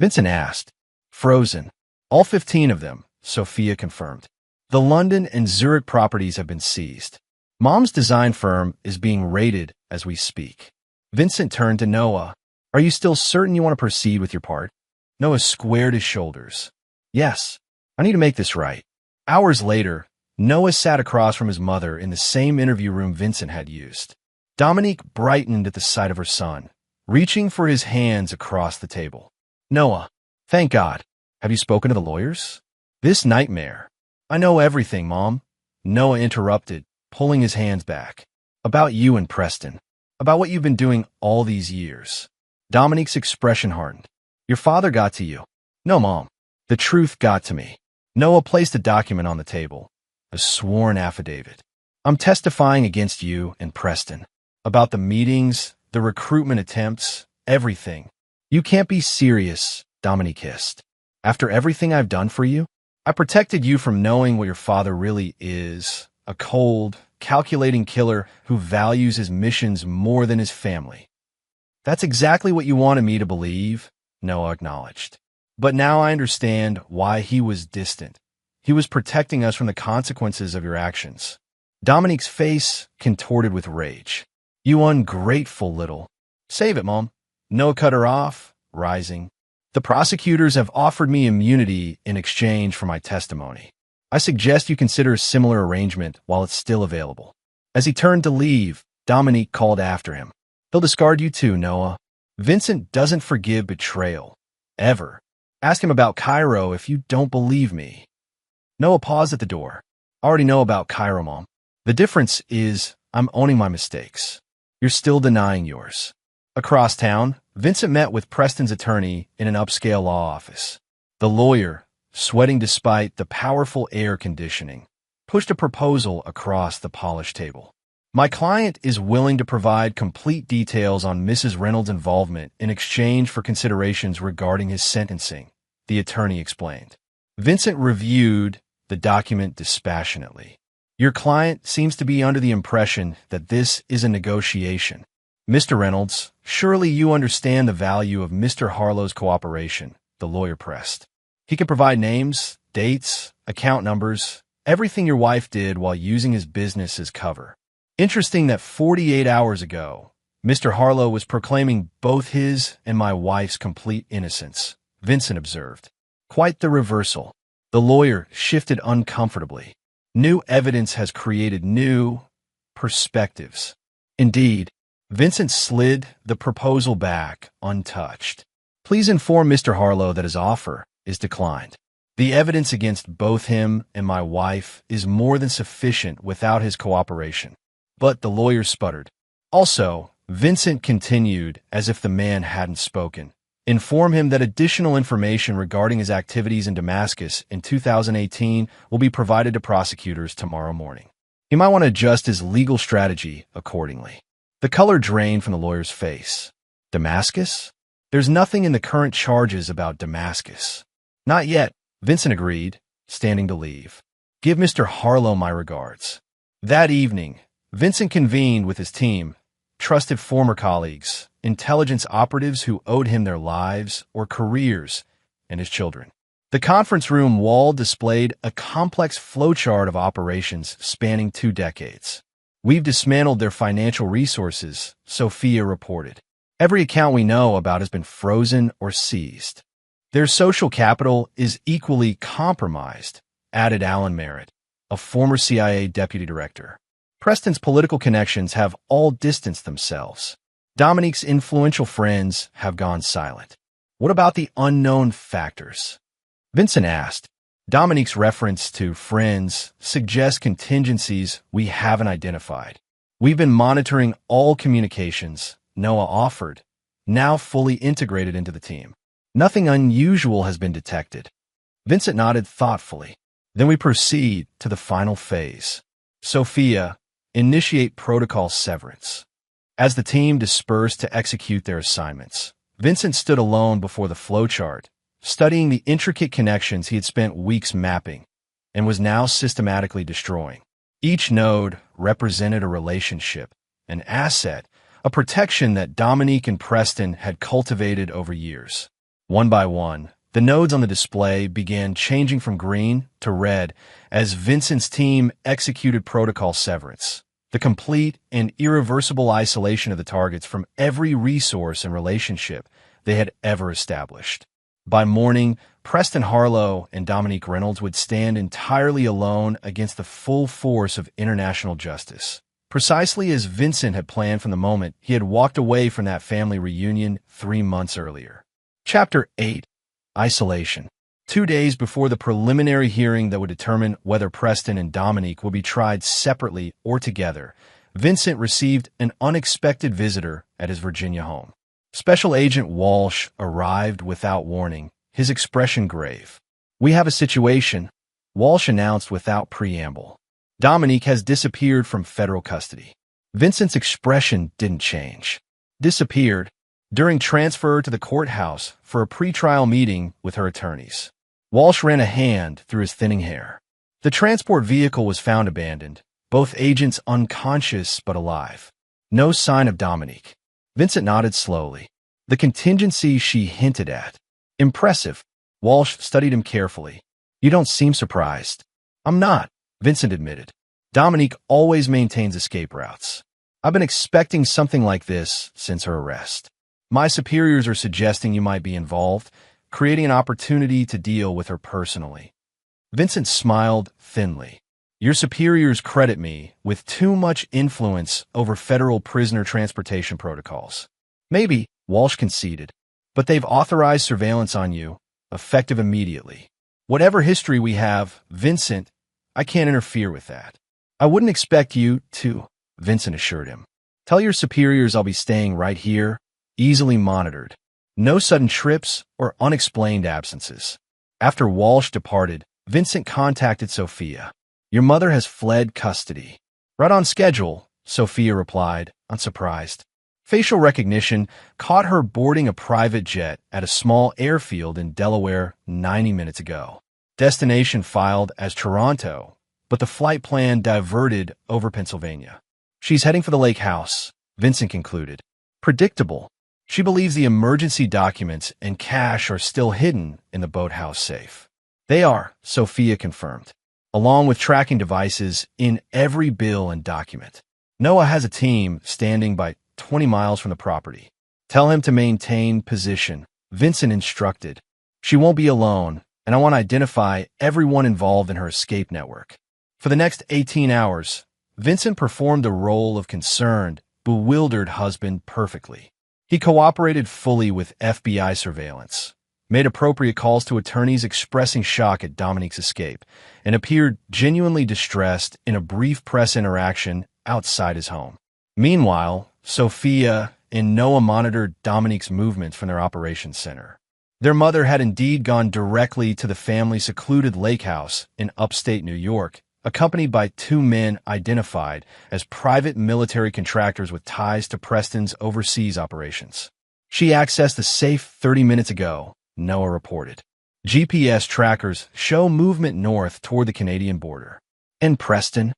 Vincent asked. Frozen. All 15 of them, Sophia confirmed. The London and Zurich properties have been seized. Mom's design firm is being raided as we speak. Vincent turned to Noah. Are you still certain you want to proceed with your part? Noah squared his shoulders. Yes, I need to make this right. Hours later, Noah sat across from his mother in the same interview room Vincent had used. Dominique brightened at the sight of her son, reaching for his hands across the table. Noah, thank God. Have you spoken to the lawyers? This nightmare. I know everything, Mom. Noah interrupted, pulling his hands back. About you and Preston. About what you've been doing all these years. Dominique's expression hardened. Your father got to you. No, Mom. The truth got to me. Noah placed a document on the table. A sworn affidavit. I'm testifying against you and Preston. About the meetings, the recruitment attempts, everything. You can't be serious, Dominique hissed. After everything I've done for you, I protected you from knowing what your father really is. A cold, calculating killer who values his missions more than his family. That's exactly what you wanted me to believe, Noah acknowledged. But now I understand why he was distant. He was protecting us from the consequences of your actions. Dominique's face contorted with rage. You ungrateful little. Save it, Mom. Noah cut her off, rising. The prosecutors have offered me immunity in exchange for my testimony. I suggest you consider a similar arrangement while it's still available. As he turned to leave, Dominique called after him. They'll discard you too, Noah. Vincent doesn't forgive betrayal. Ever. Ask him about Cairo if you don't believe me. Noah paused at the door. I already know about Cairo, Mom. The difference is I'm owning my mistakes. You're still denying yours. Across town, Vincent met with Preston's attorney in an upscale law office. The lawyer, sweating despite the powerful air conditioning, pushed a proposal across the polished table. My client is willing to provide complete details on Mrs. Reynolds' involvement in exchange for considerations regarding his sentencing, the attorney explained. Vincent reviewed the document dispassionately. Your client seems to be under the impression that this is a negotiation. Mr. Reynolds, surely you understand the value of Mr. Harlow's cooperation, the lawyer pressed. He can provide names, dates, account numbers, everything your wife did while using his business as cover. Interesting that 48 hours ago, Mr. Harlow was proclaiming both his and my wife's complete innocence, Vincent observed. Quite the reversal. The lawyer shifted uncomfortably. New evidence has created new perspectives. Indeed, Vincent slid the proposal back untouched. Please inform Mr. Harlow that his offer is declined. The evidence against both him and my wife is more than sufficient without his cooperation. But the lawyer sputtered. Also, Vincent continued as if the man hadn't spoken. Inform him that additional information regarding his activities in Damascus in 2018 will be provided to prosecutors tomorrow morning. He might want to adjust his legal strategy accordingly. The color drained from the lawyer's face. Damascus? There's nothing in the current charges about Damascus. Not yet, Vincent agreed, standing to leave. Give Mr. Harlow my regards. That evening, Vincent convened with his team, trusted former colleagues, intelligence operatives who owed him their lives or careers, and his children. The conference room wall displayed a complex flowchart of operations spanning 2 decades. We've dismantled their financial resources, Sophia reported. Every account we know about has been frozen or seized. Their social capital is equally compromised, added Alan Merritt, a former CIA deputy director. Preston's political connections have all distanced themselves. Dominique's influential friends have gone silent. What about the unknown factors? Vincent asked. Dominique's reference to friends suggests contingencies we haven't identified. We've been monitoring all communications, Noah offered, now fully integrated into the team. Nothing unusual has been detected. Vincent nodded thoughtfully. Then we proceed to the final phase. Sophia, initiate protocol severance. As the team dispersed to execute their assignments, Vincent stood alone before the flowchart, studying the intricate connections he had spent weeks mapping and was now systematically destroying. Each node represented a relationship, an asset, a protection that Dominique and Preston had cultivated over years. One by one, the nodes on the display began changing from green to red as Vincent's team executed protocol severance, the complete and irreversible isolation of the targets from every resource and relationship they had ever established. By morning, Preston Harlow and Dominique Reynolds would stand entirely alone against the full force of international justice, precisely as Vincent had planned from the moment he had walked away from that family reunion 3 months earlier. Chapter 8. Isolation. 2 days before the preliminary hearing that would determine whether Preston and Dominique would be tried separately or together, Vincent received an unexpected visitor at his Virginia home. Special Agent Walsh arrived without warning, his expression grave. "We have a situation," Walsh announced without preamble. "Dominique has disappeared from federal custody." Vincent's expression didn't change. Disappeared during transfer to the courthouse for a pretrial meeting with her attorneys. Walsh ran a hand through his thinning hair. The transport vehicle was found abandoned, both agents unconscious but alive. No sign of Dominique. Vincent nodded slowly. The contingency she hinted at. Impressive. Walsh studied him carefully. "You don't seem surprised." "I'm not," Vincent admitted. "Dominique always maintains escape routes. I've been expecting something like this since her arrest. My superiors are suggesting you might be involved, creating an opportunity to deal with her personally." Vincent smiled thinly. "Your superiors credit me with too much influence over federal prisoner transportation protocols." "Maybe," Walsh conceded, "but they've authorized surveillance on you, effective immediately. Whatever history we have, Vincent, I can't interfere with that." "I wouldn't expect you to," Vincent assured him. "Tell your superiors I'll be staying right here, easily monitored. No sudden trips or unexplained absences." After Walsh departed, Vincent contacted Sophia. "Your mother has fled custody." "Right on schedule," Sophia replied, unsurprised. Facial recognition caught her boarding a private jet at a small airfield in Delaware 90 minutes ago. Destination filed as Toronto, but the flight plan diverted over Pennsylvania. "She's heading for the lake house," Vincent concluded. "Predictable. She believes the emergency documents and cash are still hidden in the boathouse safe." "They are," Sophia confirmed, along with tracking devices in every bill and document. "Noah has a team standing by 20 miles from the property. Tell him to maintain position," Vincent instructed. "She won't be alone, and I want to identify everyone involved in her escape network." For the next 18 hours, Vincent performed the role of concerned, bewildered husband perfectly. He cooperated fully with FBI surveillance, made appropriate calls to attorneys expressing shock at Dominique's escape, and appeared genuinely distressed in a brief press interaction outside his home. Meanwhile, Sophia and Noah monitored Dominique's movements from their operations center. Their mother had indeed gone directly to the family's secluded lake house in upstate New York, accompanied by 2 men identified as private military contractors with ties to Preston's overseas operations. "She accessed the safe 30 minutes ago," Noah reported. "GPS trackers show movement north toward the Canadian border." "And Preston?"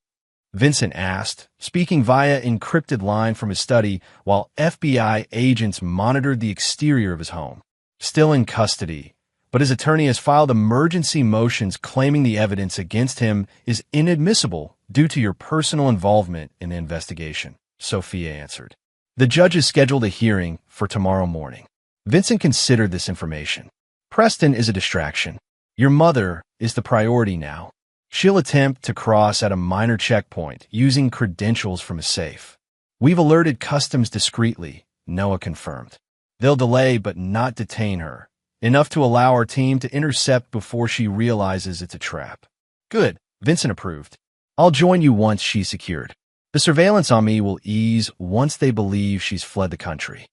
Vincent asked, speaking via encrypted line from his study while FBI agents monitored the exterior of his home. "Still in custody, but his attorney has filed emergency motions claiming the evidence against him is inadmissible due to your personal involvement in the investigation," Sophia answered. "The judge has scheduled a hearing for tomorrow morning." Vincent considered this information. "Preston is a distraction. Your mother is the priority now. She'll attempt to cross at a minor checkpoint using credentials from a safe. We've alerted customs discreetly, Noah confirmed. They'll delay but not detain her, enough to allow our team to intercept before she realizes it's a trap. Good, Vincent approved. I'll join you once she's secured. The surveillance on me will ease once they believe she's fled the country.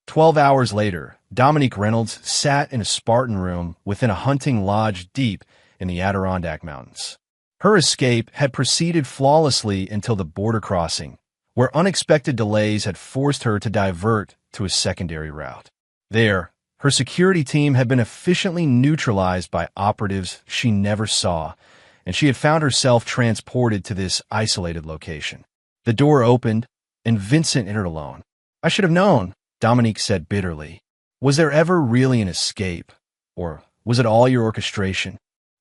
12 hours later, Dominique Reynolds sat in a Spartan room within a hunting lodge deep in the Adirondack Mountains. Her escape had proceeded flawlessly until the border crossing, where unexpected delays had forced her to divert to a secondary route. There, her security team had been efficiently neutralized by operatives she never saw, and she had found herself transported to this isolated location. The door opened, and Vincent entered alone. I should have known, Dominique said bitterly. Was there ever really an escape, or was it all your orchestration?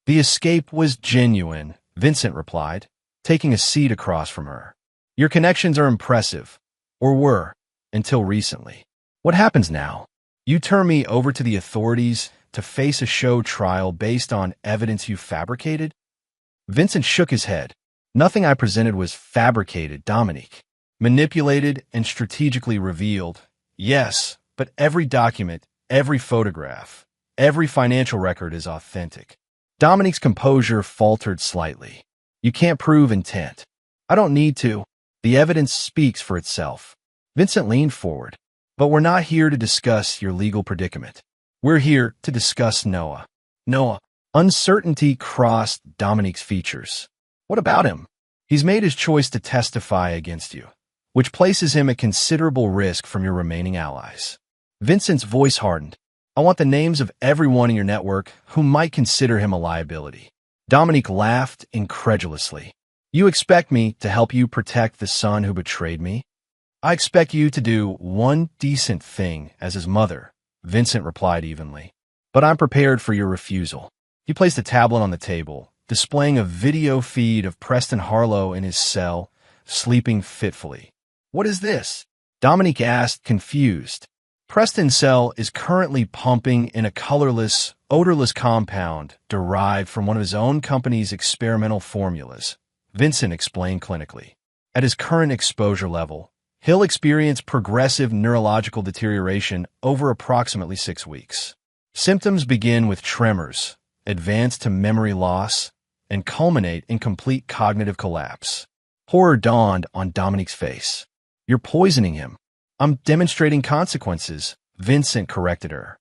The escape was genuine, Vincent replied, taking a seat across from her. Your connections are impressive, or were, until recently. What happens now? You turn me over to the authorities to face a show trial based on evidence you fabricated? Vincent shook his head. Nothing I presented was fabricated, Dominique. Manipulated and strategically revealed. Yes, but every document, every photograph, every financial record is authentic. Dominique's composure faltered slightly. You can't prove intent. I don't need to. The evidence speaks for itself. Vincent leaned forward. But we're not here to discuss your legal predicament. We're here to discuss Noah. Noah. Uncertainty crossed Dominique's features. What about him? He's made his choice to testify against you, which places him at considerable risk from your remaining allies. Vincent's voice hardened. I want the names of everyone in your network who might consider him a liability. Dominique laughed incredulously. You expect me to help you protect the son who betrayed me? I expect you to do one decent thing as his mother, Vincent replied evenly. But I'm prepared for your refusal. He placed a tablet on the table, displaying a video feed of Preston Harlow in his cell, sleeping fitfully. What is this? Dominique asked, confused. Preston's cell is currently pumping in a colorless, odorless compound derived from one of his own company's experimental formulas, Vincent explained clinically. At his current exposure level, he'll experience progressive neurological deterioration over approximately 6 weeks. Symptoms begin with tremors, advance to memory loss, and culminate in complete cognitive collapse. Horror dawned on Dominique's face. You're poisoning him. I'm demonstrating consequences, Vincent corrected her.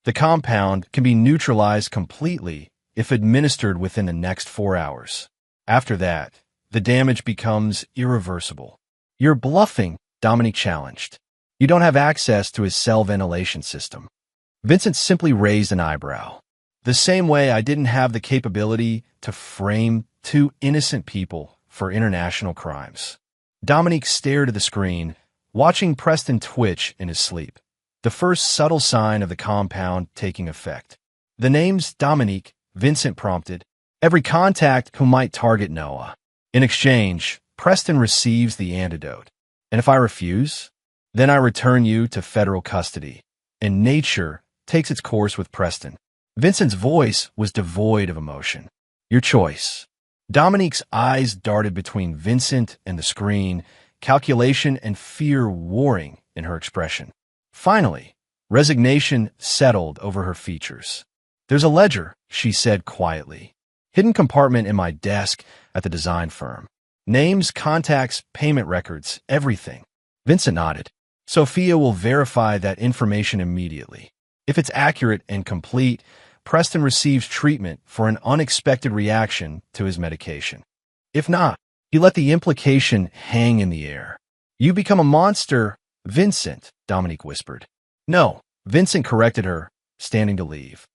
The compound can be neutralized completely if administered within the next 4 hours. After that, the damage becomes irreversible. You're bluffing, Dominique challenged. You don't have access to his cell ventilation system. Vincent simply raised an eyebrow. The same way I didn't have the capability to frame 2 innocent people for international crimes. Dominique stared at the screen, watching Preston twitch in his sleep, the first subtle sign of the compound taking effect. The name's Dominique, Vincent prompted. Every contact who might target Noah. In exchange, Preston receives the antidote. And if I refuse, then I return you to federal custody, and nature takes its course with Preston. Vincent's voice was devoid of emotion. Your choice. Dominique's eyes darted between Vincent and the screen, calculation and fear warring in her expression. Finally, resignation settled over her features. There's a ledger, she said quietly. Hidden compartment in my desk at the design firm. Names, contacts, payment records, everything. Vincent nodded. Sophia will verify that information immediately. If it's accurate and complete, Preston receives treatment for an unexpected reaction to his medication. If not, he let the implication hang in the air. You become a monster, Vincent, Dominique whispered. No, Vincent corrected her, standing to leave.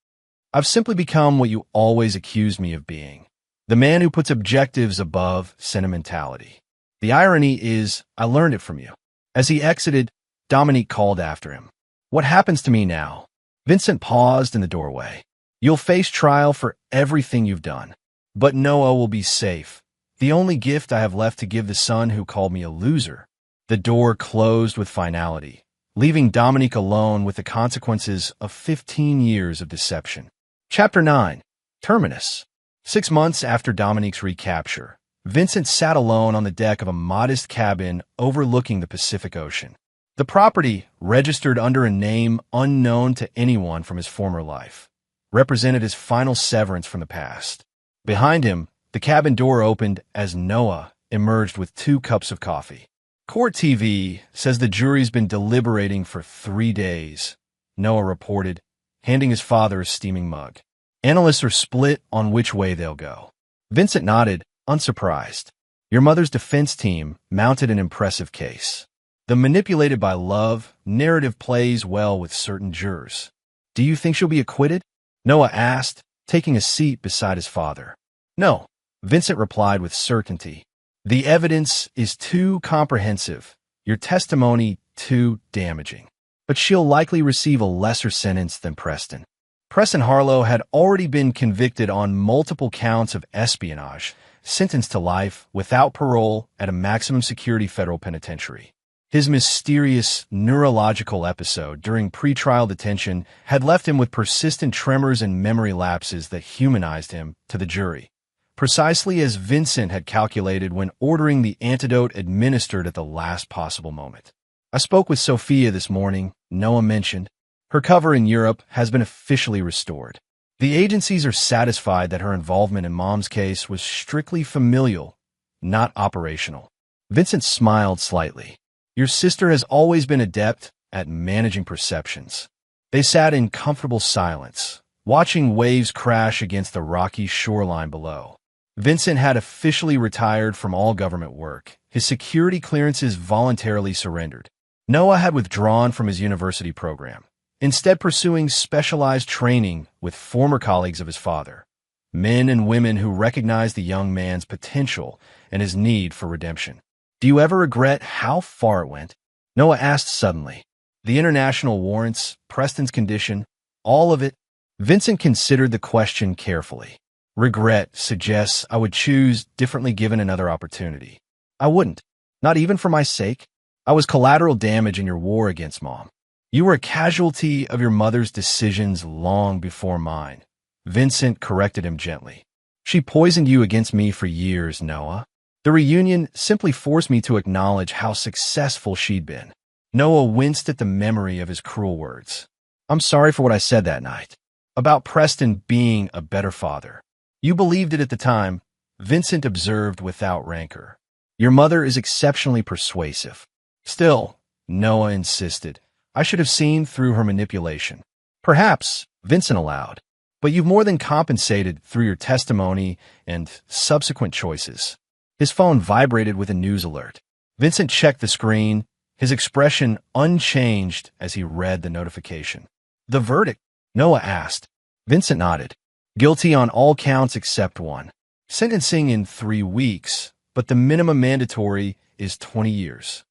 I've simply become what you always accused me of being. The man who puts objectives above sentimentality. The irony is, I learned it from you. As he exited, Dominique called after him. What happens to me now? Vincent paused in the doorway. You'll face trial for everything you've done. But Noah will be safe. The only gift I have left to give the son who called me a loser. The door closed with finality, leaving Dominique alone with the consequences of 15 years of deception. Chapter 9. Terminus. 6 months after Dominique's recapture, Vincent sat alone on the deck of a modest cabin overlooking the Pacific Ocean. The property, registered under a name unknown to anyone from his former life, represented his final severance from the past. Behind him, the cabin door opened as Noah emerged with 2 cups of coffee. Court TV says the jury's been deliberating for 3 days, Noah reported, handing his father a steaming mug. Analysts are split on which way they'll go. Vincent nodded, unsurprised. Your mother's defense team mounted an impressive case. The manipulated by love narrative plays well with certain jurors. Do you think she'll be acquitted? Noah asked, taking a seat beside his father. No, Vincent replied with certainty. The evidence is too comprehensive, your testimony too damaging. But she'll likely receive a lesser sentence than Preston. Preston Harlow had already been convicted on multiple counts of espionage, sentenced to life without parole at a maximum security federal penitentiary. His mysterious neurological episode during pretrial detention had left him with persistent tremors and memory lapses that humanized him to the jury, precisely as Vincent had calculated when ordering the antidote administered at the last possible moment. I spoke with Sophia this morning, Noah mentioned. Her cover in Europe has been officially restored. The agencies are satisfied that her involvement in Mom's case was strictly familial, not operational. Vincent smiled slightly. Your sister has always been adept at managing perceptions. They sat in comfortable silence, watching waves crash against the rocky shoreline below. Vincent had officially retired from all government work, his security clearances voluntarily surrendered. Noah had withdrawn from his university program, instead pursuing specialized training with former colleagues of his father, men and women who recognized the young man's potential and his need for redemption. Do you ever regret how far it went? Noah asked suddenly. The international warrants, Preston's condition, all of it. Vincent considered the question carefully. Regret suggests I would choose differently given another opportunity. I wouldn't, not even for my sake. I was collateral damage in your war against Mom. You were a casualty of your mother's decisions long before mine. Vincent corrected him gently. She poisoned you against me for years, Noah. The reunion simply forced me to acknowledge how successful she'd been. Noah winced at the memory of his cruel words. I'm sorry for what I said that night. About Preston being a better father. You believed it at the time, Vincent observed without rancor. Your mother is exceptionally persuasive. Still, Noah insisted, I should have seen through her manipulation. Perhaps, Vincent allowed, but you've more than compensated through your testimony and subsequent choices. His phone vibrated with a news alert. Vincent checked the screen, his expression unchanged as he read the notification. The verdict? Noah asked. Vincent nodded. Guilty on all counts except one. Sentencing in 3 weeks, but the minimum mandatory is 20 years.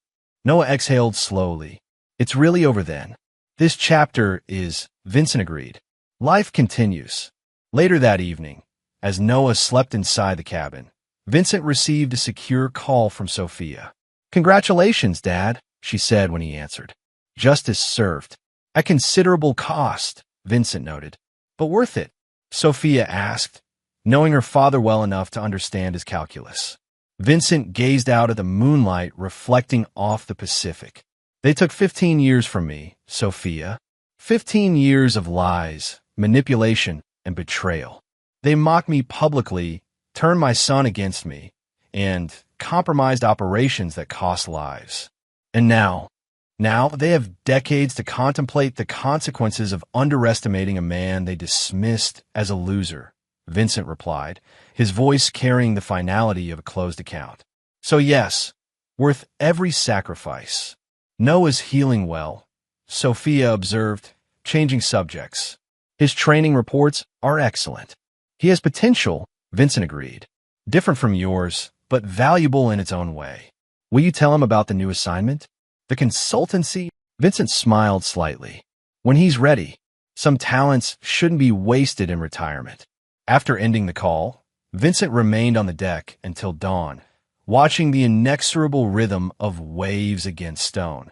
Noah exhaled slowly. It's really over then. This chapter is, Vincent agreed. Life continues. Later that evening, as Noah slept inside the cabin, Vincent received a secure call from Sophia. Congratulations, Dad, she said when he answered. Justice served. At considerable cost, Vincent noted. But worth it, Sophia asked, knowing her father well enough to understand his calculus. Vincent gazed out at the moonlight reflecting off the Pacific. They took 15 years from me, Sophia. 15 years of lies, manipulation, and betrayal. They mocked me publicly, turned my son against me, and compromised operations that cost lives. And now they have decades to contemplate the consequences of underestimating a man they dismissed as a loser, Vincent replied, his voice carrying the finality of a closed account. So yes, worth every sacrifice. Noah's healing well, Sophia observed, changing subjects. His training reports are excellent. He has potential, Vincent agreed. Different from yours, but valuable in its own way. Will you tell him about the new assignment? The consultancy? Vincent smiled slightly. When he's ready. Some talents shouldn't be wasted in retirement. After ending the call, Vincent remained on the deck until dawn, watching the inexorable rhythm of waves against stone.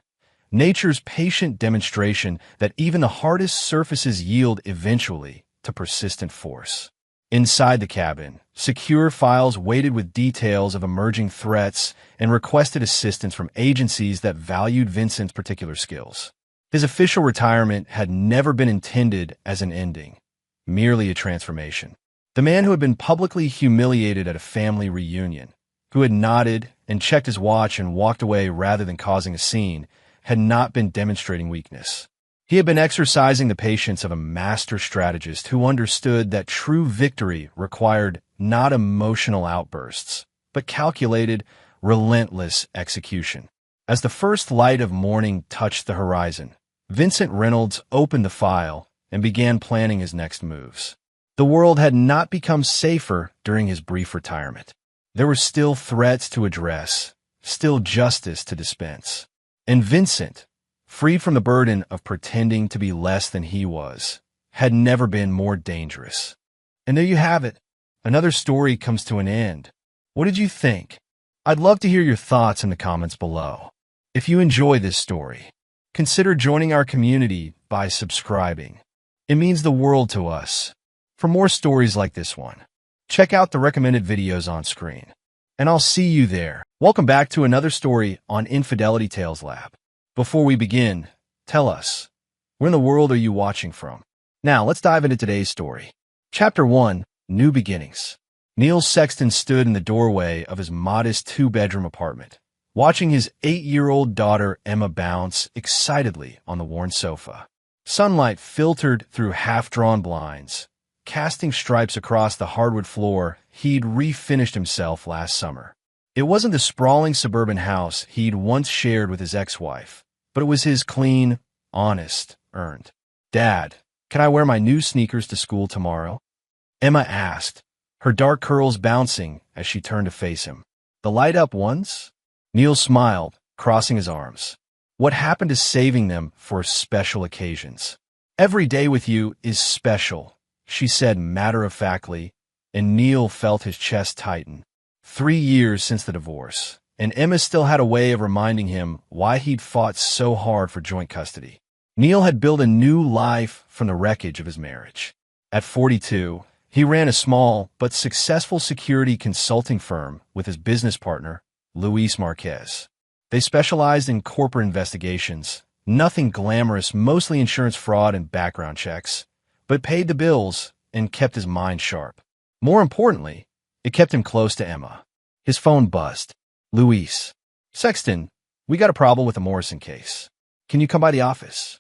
Nature's patient demonstration that even the hardest surfaces yield eventually to persistent force. Inside the cabin, Secure files weighted with details of emerging threats and requested assistance from agencies that valued Vincent's particular skills. His official retirement had never been intended as an ending, merely a transformation. The man who had been publicly humiliated at a family reunion, who had nodded and checked his watch and walked away rather than causing a scene, had not been demonstrating weakness. He had been exercising the patience of a master strategist who understood that true victory required not emotional outbursts, but calculated, relentless execution. As the first light of morning touched the horizon, Vincent Reynolds opened the file and began planning his next moves. The world had not become safer during his brief retirement. There were still threats to address, still justice to dispense. And Vincent, freed from the burden of pretending to be less than he was, had never been more dangerous. And there you have it. Another story comes to an end. What did you think? I'd love to hear your thoughts in the comments below. If you enjoy this story, consider joining our community by subscribing. It means the world to us. For more stories like this one, check out the recommended videos on screen. And I'll see you there. Welcome back to another story on Infidelity Tales Lab. Before we begin, tell us, where in the world are you watching from? Now, let's dive into today's story. Chapter 1, New Beginnings. Neil Sexton stood in the doorway of his modest two-bedroom apartment, watching his 8-year-old daughter Emma bounce excitedly on the worn sofa. Sunlight filtered through half-drawn blinds, casting stripes across the hardwood floor he'd refinished himself last summer. It wasn't the sprawling suburban house he'd once shared with his ex-wife, but it was his clean, honest, earned. "Dad, can I wear my new sneakers to school tomorrow?" Emma asked, her dark curls bouncing as she turned to face him. "The light-up ones?" Neil smiled, crossing his arms. "What happened to saving them for special occasions?" "Every day with you is special," she said matter-of-factly, and Neil felt his chest tighten. 3 years since the divorce, and Emma still had a way of reminding him why he'd fought so hard for joint custody. Neil had built a new life from the wreckage of his marriage. At 42, he ran a small but successful security consulting firm with his business partner, Luis Marquez. They specialized in corporate investigations, nothing glamorous, mostly insurance fraud and background checks, but paid the bills and kept his mind sharp. More importantly, it kept him close to Emma. His phone buzzed. "Luis. Sexton, we got a problem with the Morrison case. Can you come by the office?"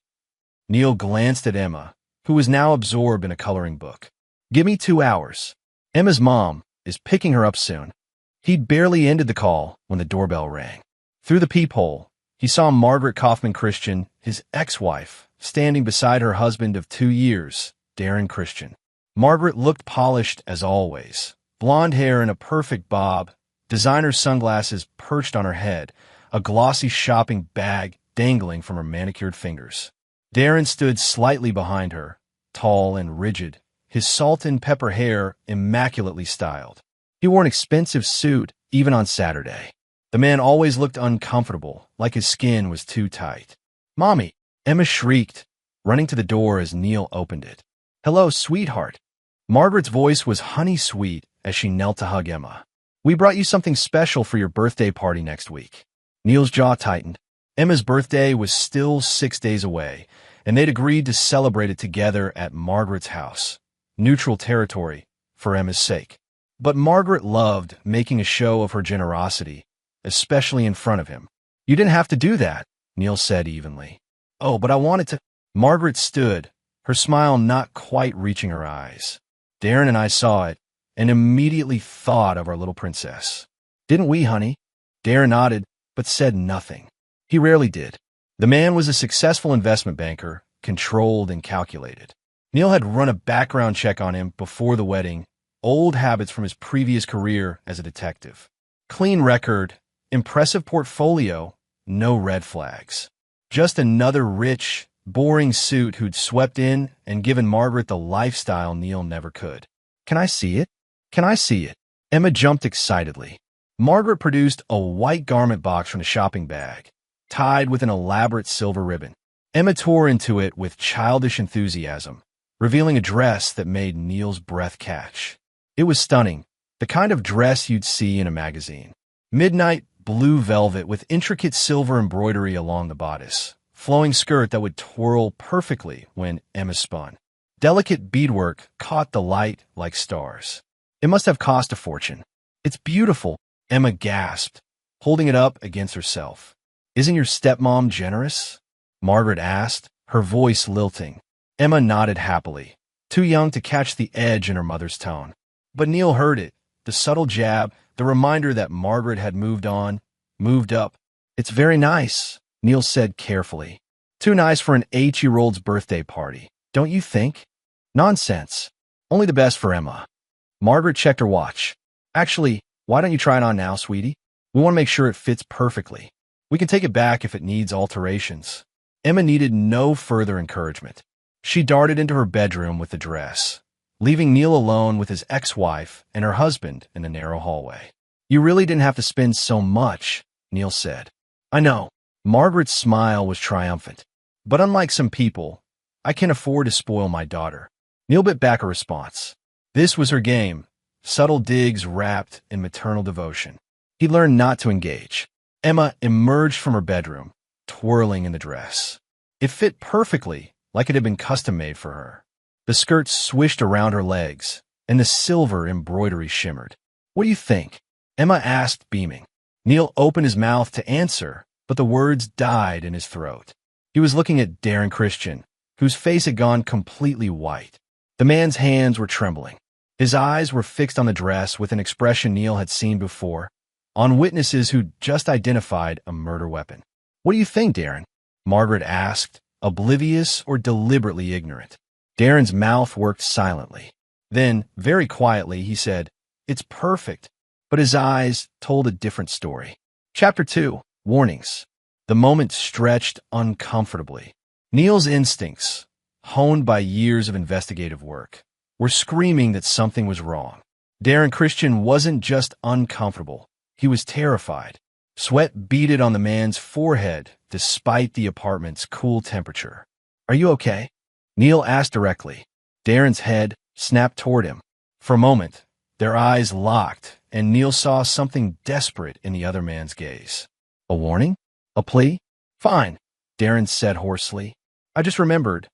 Neil glanced at Emma, who was now absorbed in a coloring book. "Give me 2 hours. Emma's mom is picking her up soon." He'd barely ended the call when the doorbell rang. Through the peephole, he saw Margaret Kaufman Christian, his ex-wife, standing beside her husband of 2 years, Darren Christian. Margaret looked polished as always. Blonde hair in a perfect bob, designer sunglasses perched on her head, a glossy shopping bag dangling from her manicured fingers. Darren stood slightly behind her, tall and rigid, his salt and pepper hair immaculately styled. He wore an expensive suit even on Saturday. The man always looked uncomfortable, like his skin was too tight. "Mommy!" Emma shrieked, running to the door as Neil opened it. "Hello, sweetheart." Margaret's voice was honey-sweet as she knelt to hug Emma. "We brought you something special for your birthday party next week." Neil's jaw tightened. Emma's birthday was still 6 days away, and they'd agreed to celebrate it together at Margaret's house. Neutral territory, for Emma's sake. But Margaret loved making a show of her generosity, especially in front of him. "You didn't have to do that," Neil said evenly. "Oh, but I wanted to." Margaret stood, her smile not quite reaching her eyes. "Darren and I saw it, and immediately thought of our little princess. Didn't we, honey?" Darren nodded, but said nothing. He rarely did. The man was a successful investment banker, controlled and calculated. Neil had run a background check on him before the wedding, old habits from his previous career as a detective. Clean record, impressive portfolio, no red flags. Just another rich, boring suit who'd swept in and given Margaret the lifestyle Neil never could. "Can I see it? Can I see it?" Emma jumped excitedly. Margaret produced a white garment box from a shopping bag, tied with an elaborate silver ribbon. Emma tore into it with childish enthusiasm, revealing a dress that made Neil's breath catch. It was stunning, The kind of dress you'd see in a magazine. Midnight blue velvet with intricate silver embroidery along the bodice. Flowing skirt that would twirl perfectly when Emma spun. Delicate beadwork caught the light like stars. It must have cost a fortune. It's beautiful, Emma gasped, holding it up against herself. Isn't your stepmom generous? Margaret asked, her voice lilting. Emma nodded happily, too young to catch the edge in her mother's tone. But Neil heard it, the subtle jab, the reminder that Margaret had moved on, moved up. It's very nice, Neil said carefully. Too nice for an 8-year-old's birthday party, don't you think? Nonsense. Only the best for Emma. Margaret checked her watch. Actually, why don't you try it on now, sweetie? We want to make sure it fits perfectly. We can take it back if it needs alterations. Emma needed no further encouragement. She darted into her bedroom with the dress, leaving Neil alone with his ex-wife and her husband in the narrow hallway. You really didn't have to spend so much, Neil said. I know. Margaret's smile was triumphant. But unlike some people, I can't afford to spoil my daughter. Neil bit back a response. This was her game, subtle digs wrapped in maternal devotion. He learned not to engage. Emma emerged from her bedroom, twirling in the dress. It fit perfectly, like it had been custom-made for her. The skirt swished around her legs, and the silver embroidery shimmered. What do you think? Emma asked, beaming. Neil opened his mouth to answer, but the words died in his throat. He was looking at Darren Christian, whose face had gone completely white. The man's hands were trembling. His eyes were fixed on the dress with an expression Neil had seen before, on witnesses who'd just identified a murder weapon. What do you think, Darren? Margaret asked, oblivious or deliberately ignorant. Darren's mouth worked silently. Then, very quietly, he said, It's perfect. But his eyes told a different story. Chapter 2. Warnings. The moment stretched uncomfortably. Neil's instincts, honed by years of investigative work, were screaming that something was wrong. Darren Christian wasn't just uncomfortable. He was terrified. Sweat beaded on the man's forehead despite the apartment's cool temperature. Are you okay? Neil asked directly. Darren's head snapped toward him. For a moment, their eyes locked, and Neil saw something desperate in the other man's gaze. A warning? A plea? Fine, Darren said hoarsely. I just remembered.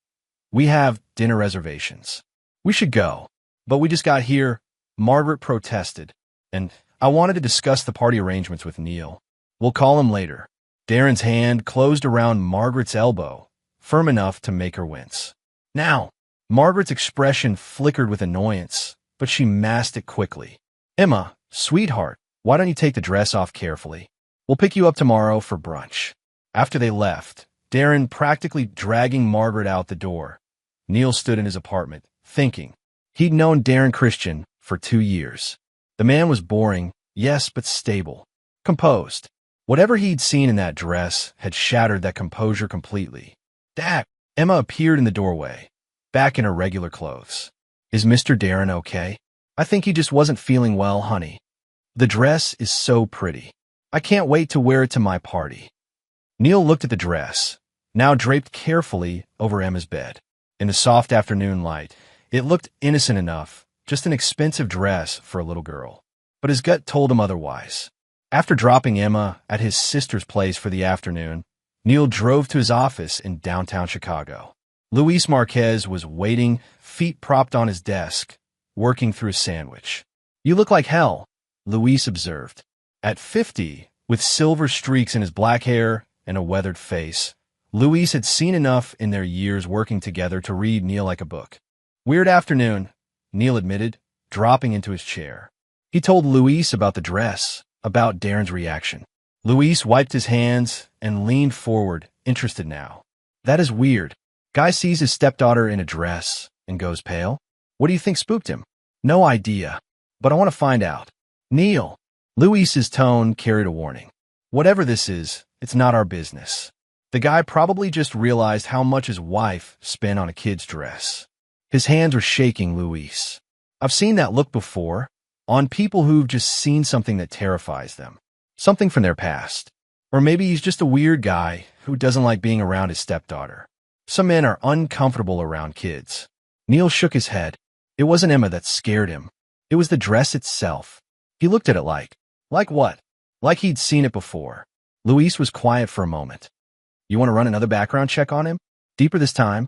We have dinner reservations. We should go. But we just got here. Margaret protested, and I wanted to discuss the party arrangements with Neil. We'll call him later. Darren's hand closed around Margaret's elbow, firm enough to make her wince. Now, Margaret's expression flickered with annoyance, but she masked it quickly. Emma, sweetheart, why don't you take the dress off carefully? We'll pick you up tomorrow for brunch. After they left, Darren practically dragging Margaret out the door, Neil stood in his apartment, thinking. He'd known Darren Christian for 2 years. The man was boring, yes, but stable. Composed. Whatever he'd seen in that dress had shattered that composure completely. Dad! Emma appeared in the doorway, back in her regular clothes. Is Mr. Darren okay? I think he just wasn't feeling well, honey. The dress is so pretty. I can't wait to wear it to my party. Neil looked at the dress, now draped carefully over Emma's bed. In the soft afternoon light, it looked innocent enough, just an expensive dress for a little girl. But his gut told him otherwise. After dropping Emma at his sister's place for the afternoon, Neil drove to his office in downtown Chicago. Luis Marquez was waiting, feet propped on his desk, working through a sandwich. You look like hell, Luis observed. At 50, with silver streaks in his black hair and a weathered face, Luis had seen enough in their years working together to read Neil like a book. Weird afternoon, Neil admitted, dropping into his chair. He told Luis about the dress, about Darren's reaction. Luis wiped his hands and leaned forward, interested now. That is weird. Guy sees his stepdaughter in a dress and goes pale. What do you think spooked him? No idea, but I want to find out. Neil. Luis's tone carried a warning. Whatever this is, it's not our business. The guy probably just realized how much his wife spent on a kid's dress. His hands were shaking, Luis. I've seen that look before, on people who've just seen something that terrifies them. Something from their past. Or maybe he's just a weird guy who doesn't like being around his stepdaughter. Some men are uncomfortable around kids. Neil shook his head. It wasn't Emma that scared him. It was the dress itself. He looked at it like what? Like he'd seen it before. Luis was quiet for a moment. You want to run another background check on him? Deeper this time?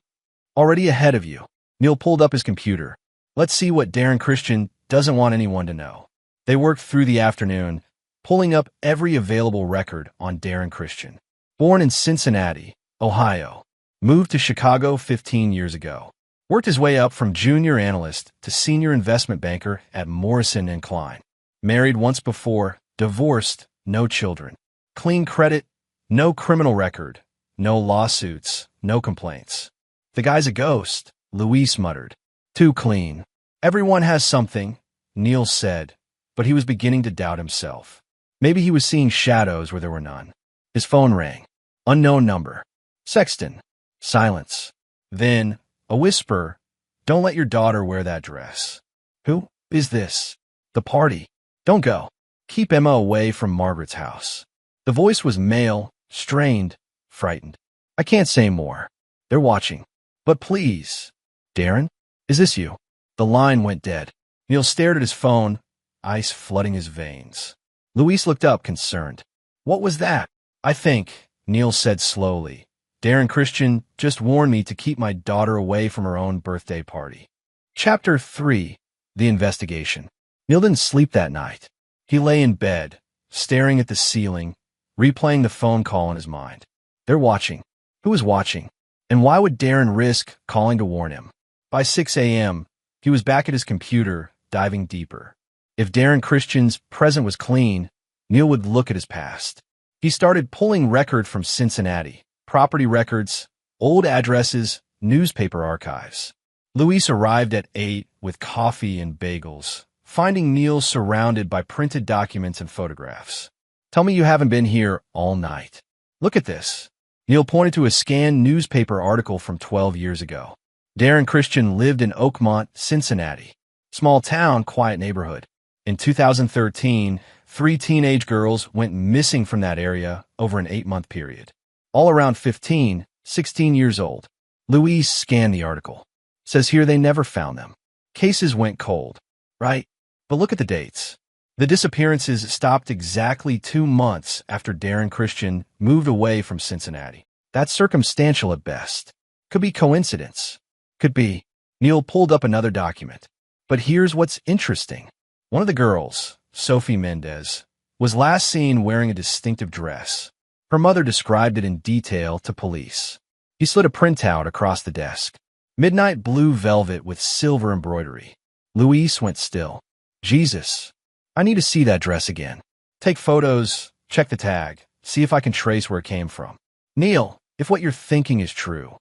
Already ahead of you. Neil pulled up his computer. Let's see what Darren Christian doesn't want anyone to know. They worked through the afternoon, pulling up every available record on Darren Christian. Born in Cincinnati, Ohio. Moved to Chicago 15 years ago. Worked his way up from junior analyst to senior investment banker at Morrison & Klein. Married once before, divorced, no children. Clean credit, no criminal record, no lawsuits, no complaints. The guy's a ghost, Luis muttered. Too clean. Everyone has something, Neil said, but he was beginning to doubt himself. Maybe he was seeing shadows where there were none. His phone rang. Unknown number. Sexton. Silence. Then, a whisper. Don't let your daughter wear that dress. Who is this? The party. Don't go. Keep Emma away from Margaret's house. The voice was male, strained, frightened. I can't say more. They're watching. But please. Darren? Is this you? The line went dead. Neil stared at his phone, ice flooding his veins. Luis looked up, concerned. What was that? I think, Neil said slowly. Darren Christian just warned me to keep my daughter away from her own birthday party. Chapter 3. The Investigation. Neil didn't sleep that night. He lay in bed, staring at the ceiling, replaying the phone call in his mind. They're watching. Who is watching? And why would Darren risk calling to warn him? By 6 a.m., he was back at his computer, diving deeper. If Darren Christian's present was clean, Neil would look at his past. He started pulling record from Cincinnati. Property records, old addresses, newspaper archives. Luis arrived at 8 with coffee and bagels, finding Neil surrounded by printed documents and photographs. Tell me you haven't been here all night. Look at this. Neil pointed to a scanned newspaper article from 12 years ago. Darren Christian lived in Oakmont, Cincinnati. Small town, quiet neighborhood. In 2013, 3 teenage girls went missing from that area over an 8-month period. All around 15, 16 years old. Luis scanned the article. Says here they never found them. Cases went cold. Right? But look at the dates. The disappearances stopped exactly 2 months after Darren Christian moved away from Cincinnati. That's circumstantial at best. Could be coincidence. Could be. Neil pulled up another document. But here's what's interesting. One of the girls, Sophie Mendez, was last seen wearing a distinctive dress. Her mother described it in detail to police. He slid a printout across the desk. Midnight blue velvet with silver embroidery. Luis went still. Jesus. I need to see that dress again. Take photos, check the tag, see if I can trace where it came from. Neil, if what you're thinking is true,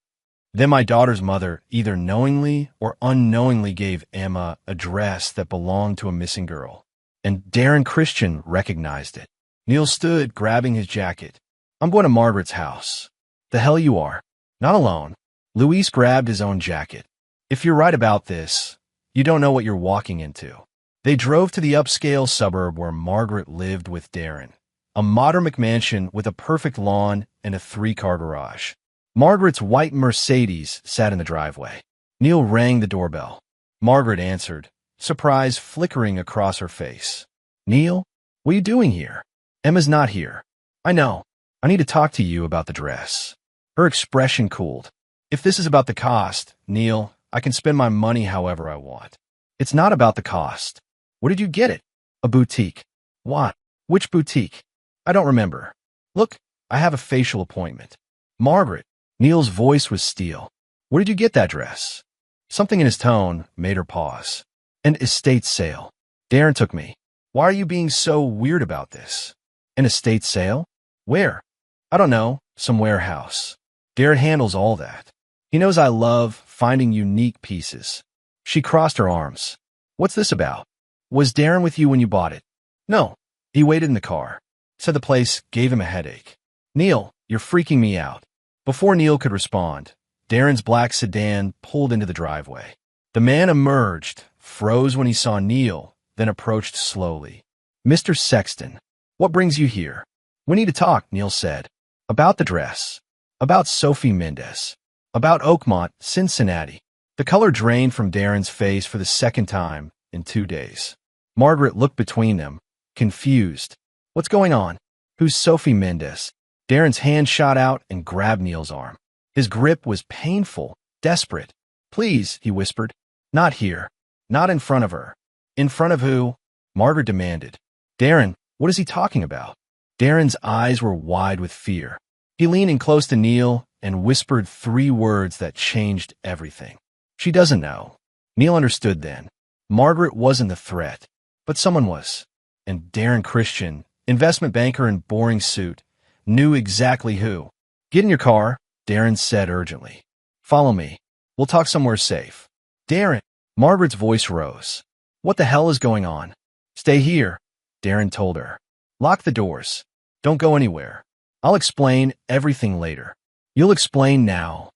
then my daughter's mother either knowingly or unknowingly gave Emma a dress that belonged to a missing girl. And Darren Christian recognized it. Neil stood, grabbing his jacket. I'm going to Margaret's house. The hell you are. Not alone. Luis grabbed his own jacket. If you're right about this, you don't know what you're walking into. They drove to the upscale suburb where Margaret lived with Darren. A modern McMansion with a perfect lawn and a 3-car garage. Margaret's white Mercedes sat in the driveway. Neil rang the doorbell. Margaret answered, surprise flickering across her face. Neil, what are you doing here? Emma's not here. I know. I need to talk to you about the dress. Her expression cooled. If this is about the cost, Neil, I can spend my money however I want. It's not about the cost. Where did you get it? A boutique. What? Which boutique? I don't remember. Look, I have a facial appointment. Margaret. Neil's voice was steel. Where did you get that dress? Something in his tone made her pause. An estate sale. Darren took me. Why are you being so weird about this? An estate sale? Where? I don't know. Some warehouse. Darren handles all that. He knows I love finding unique pieces. She crossed her arms. What's this about? Was Darren with you when you bought it? No. He waited in the car. Said the place gave him a headache. Neil, you're freaking me out. Before Neil could respond, Darren's black sedan pulled into the driveway. The man emerged, froze when he saw Neil, then approached slowly. Mr. Sexton, what brings you here? We need to talk, Neil said. About the dress. About Sophie Mendez. About Oakmont, Cincinnati. The color drained from Darren's face for the second time, in 2 days. Margaret looked between them, confused. What's going on? Who's Sophie Mendez? Darren's hand shot out and grabbed Neil's arm. His grip was painful, desperate. Please, he whispered. Not here. Not in front of her. In front of who? Margaret demanded. Darren, what is he talking about? Darren's eyes were wide with fear. He leaned in close to Neil and whispered 3 words that changed everything. She doesn't know. Neil understood then. Margaret wasn't the threat, but someone was. And Darren Christian, investment banker in boring suit, knew exactly who. Get in your car, Darren said urgently. Follow me. We'll talk somewhere safe. Darren, Margaret's voice rose. What the hell is going on? Stay here, Darren told her. Lock the doors. Don't go anywhere. I'll explain everything later. You'll explain now.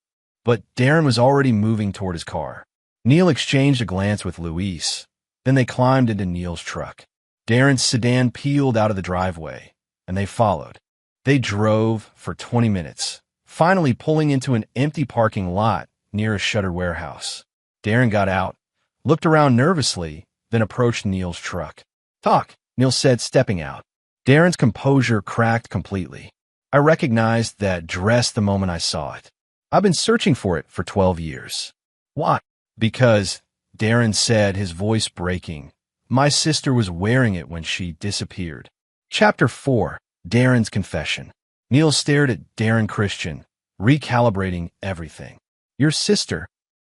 But Darren was already moving toward his car. Neil exchanged a glance with Luis. Then they climbed into Neil's truck. Darren's sedan peeled out of the driveway, and they followed. They drove for 20 minutes, finally pulling into an empty parking lot near a shuttered warehouse. Darren got out, looked around nervously, then approached Neil's truck. Talk, Neil said, stepping out. Darren's composure cracked completely. I recognized that dress the moment I saw it. I've been searching for it for 12 years. Why? Because, Darren said, his voice breaking, my sister was wearing it when she disappeared. Chapter 4. Darren's Confession. Neil stared at Darren Christian, recalibrating everything. Your sister?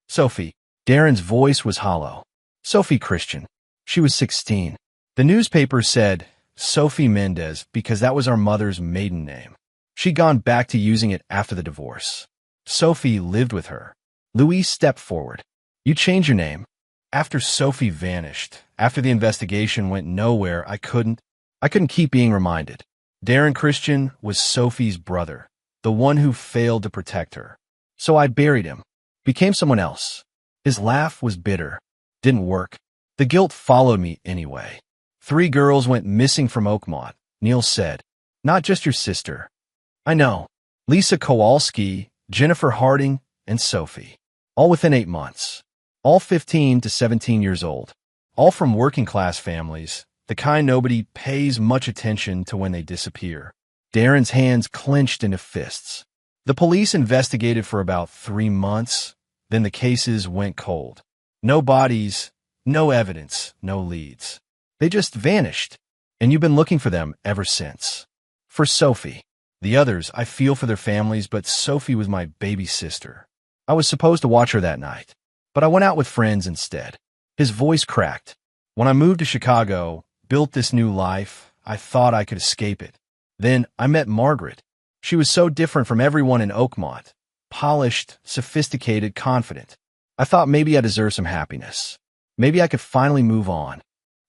Sophie. Darren's voice was hollow. Sophie Christian. She was 16. The newspaper said Sophie Mendez because that was our mother's maiden name. She'd gone back to using it after the divorce. Sophie lived with her. Luis stepped forward. You changed your name. After Sophie vanished, after the investigation went nowhere, I couldn't keep being reminded. Darren Christian was Sophie's brother, the one who failed to protect her. So I buried him, became someone else. His laugh was bitter. Didn't work. The guilt followed me anyway. 3 girls went missing from Oakmont, Neil said. Not just your sister. I know. Lisa Kowalski, Jennifer Harding, and Sophie. All within 8 months. All 15 to 17 years old. All from working-class families, the kind nobody pays much attention to when they disappear. Darren's hands clenched into fists. The police investigated for about 3 months, then the cases went cold. No bodies, no evidence, no leads. They just vanished, and you've been looking for them ever since. For Sophie. The others, I feel for their families, but Sophie was my baby sister. I was supposed to watch her that night, but I went out with friends instead. His voice cracked. When I moved to Chicago, built this new life, I thought I could escape it. Then I met Margaret. She was so different from everyone in Oakmont. Polished, sophisticated, confident. I thought maybe I deserved some happiness. Maybe I could finally move on.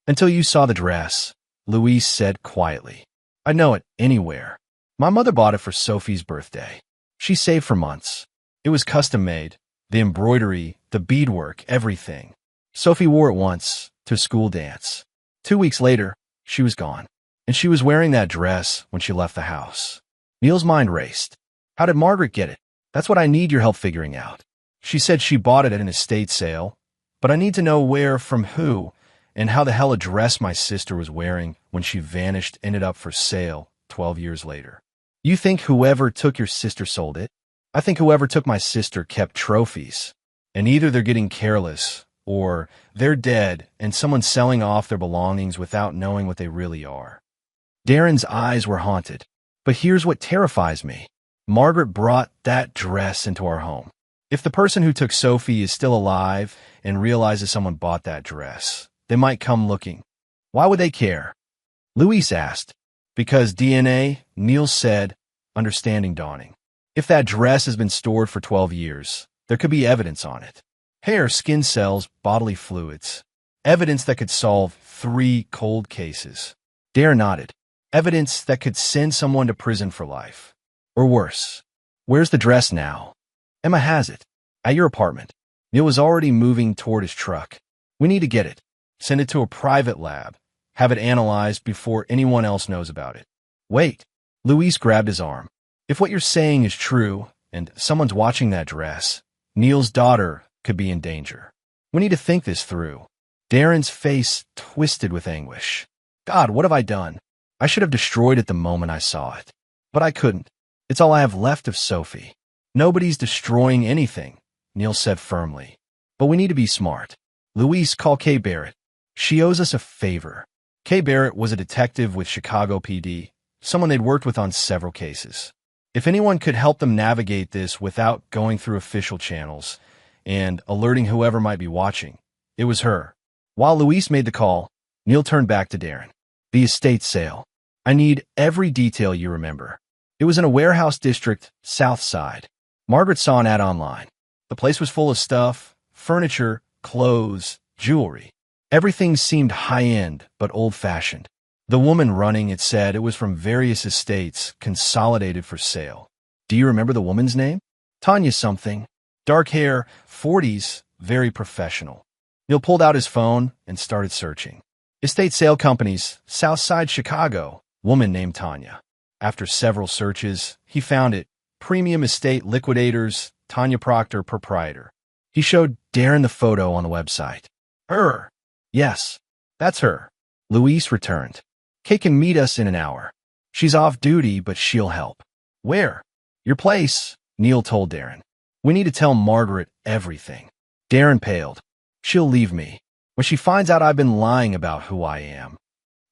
Until you saw the dress, Luis said quietly. I'd know it anywhere. My mother bought it for Sophie's birthday. She saved for months. It was custom-made. The embroidery, the beadwork, everything. Sophie wore it once, to a school dance. 2 weeks later, she was gone. And she was wearing that dress when she left the house. Neil's mind raced. How did Margaret get it? That's what I need your help figuring out. She said she bought it at an estate sale, but I need to know where, from who, and how the hell a dress my sister was wearing when she vanished ended up for sale 12 years later. You think whoever took your sister sold it? I think whoever took my sister kept trophies. And either they're getting careless, or they're dead and someone's selling off their belongings without knowing what they really are. Darren's eyes were haunted. But here's what terrifies me. Margaret brought that dress into our home. If the person who took Sophie is still alive and realizes someone bought that dress, they might come looking. Why would they care? Luis asked. Because DNA, Neil said, understanding dawning. If that dress has been stored for 12 years, there could be evidence on it. Hair, skin cells, bodily fluids. Evidence that could solve 3 cold cases. Darren nodded. Evidence that could send someone to prison for life. Or worse. Where's the dress now? Emma has it. At your apartment. Neil was already moving toward his truck. We need to get it. Send it to a private lab. Have it analyzed before anyone else knows about it. Wait. Luis grabbed his arm. If what you're saying is true, and someone's watching that dress, Neil's daughter could be in danger. We need to think this through. Darren's face twisted with anguish. God, what have I done? I should have destroyed it the moment I saw it. But I couldn't. It's all I have left of Sophie. Nobody's destroying anything, Neil said firmly. But we need to be smart. Louise, call Kay Barrett. She owes us a favor. Kay Barrett was a detective with Chicago PD, someone they'd worked with on several cases. If anyone could help them navigate this without going through official channels and alerting whoever might be watching, it was her. While Louise made the call, Neil turned back to Darren. The estate sale. I need every detail you remember. It was in a warehouse district, South Side. Margaret saw an ad online. The place was full of stuff, furniture, clothes, jewelry. Everything seemed high-end but old-fashioned. The woman running it said it was from various estates, consolidated for sale. Do you remember the woman's name? Tanya something. Dark hair, 40s, very professional. Neil pulled out his phone and started searching. Estate sale companies, Southside Chicago, woman named Tanya. After several searches, he found it. Premium Estate Liquidators, Tanya Proctor, proprietor. He showed Darren the photo on the website. Her. Yes, that's her. Louise returned. Kay can meet us in an hour. She's off duty, but she'll help. Where? Your place, Neil told Darren. We need to tell Margaret everything. Darren paled. She'll leave me. When she finds out I've been lying about who I am.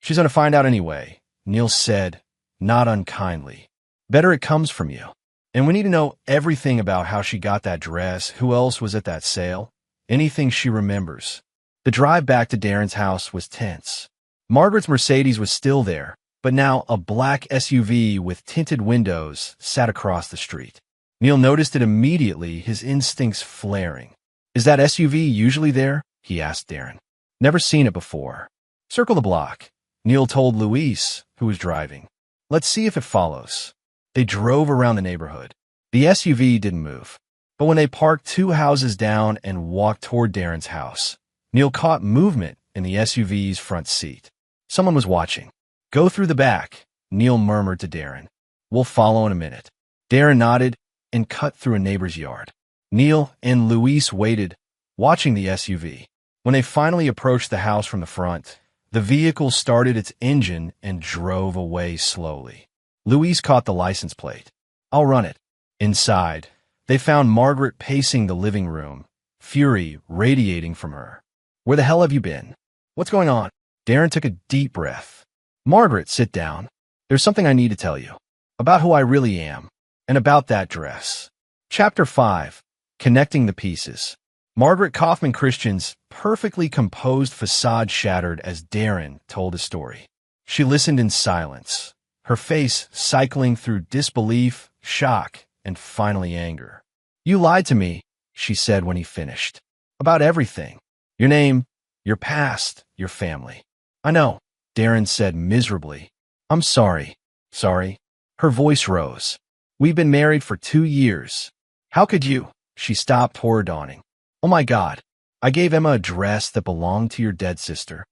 She's going to find out anyway, Neil said, not unkindly. Better it comes from you. And we need to know everything about how she got that dress, who else was at that sale, anything she remembers. The drive back to Darren's house was tense. Margaret's Mercedes was still there, but now a black SUV with tinted windows sat across the street. Neil noticed it immediately, his instincts flaring. Is that SUV usually there? He asked Darren. Never seen it before. Circle the block, Neil told Louise, who was driving. Let's see if it follows. They drove around the neighborhood. The SUV didn't move. But when they parked 2 houses down and walked toward Darren's house, Neil caught movement in the SUV's front seat. Someone was watching. Go through the back, Neil murmured to Darren. We'll follow in a minute. Darren nodded and cut through a neighbor's yard. Neil and Louise waited, watching the SUV. When they finally approached the house from the front, the vehicle started its engine and drove away slowly. Louise caught the license plate. I'll run it. Inside, they found Margaret pacing the living room, fury radiating from her. Where the hell have you been? What's going on? Darren took a deep breath. Margaret, sit down. There's something I need to tell you. About who I really am. And about that dress. Chapter 5. Connecting the Pieces. Margaret Kaufman Christian's perfectly composed facade shattered as Darren told his story. She listened in silence, her face cycling through disbelief, shock, and finally anger. You lied to me, she said when he finished. About everything. Your name, your past, your family. I know, Darren said miserably. I'm sorry. Sorry. Her voice rose. We've been married for 2 years. How could you? She stopped, horror dawning. Oh my God. I gave Emma a dress that belonged to your dead sister.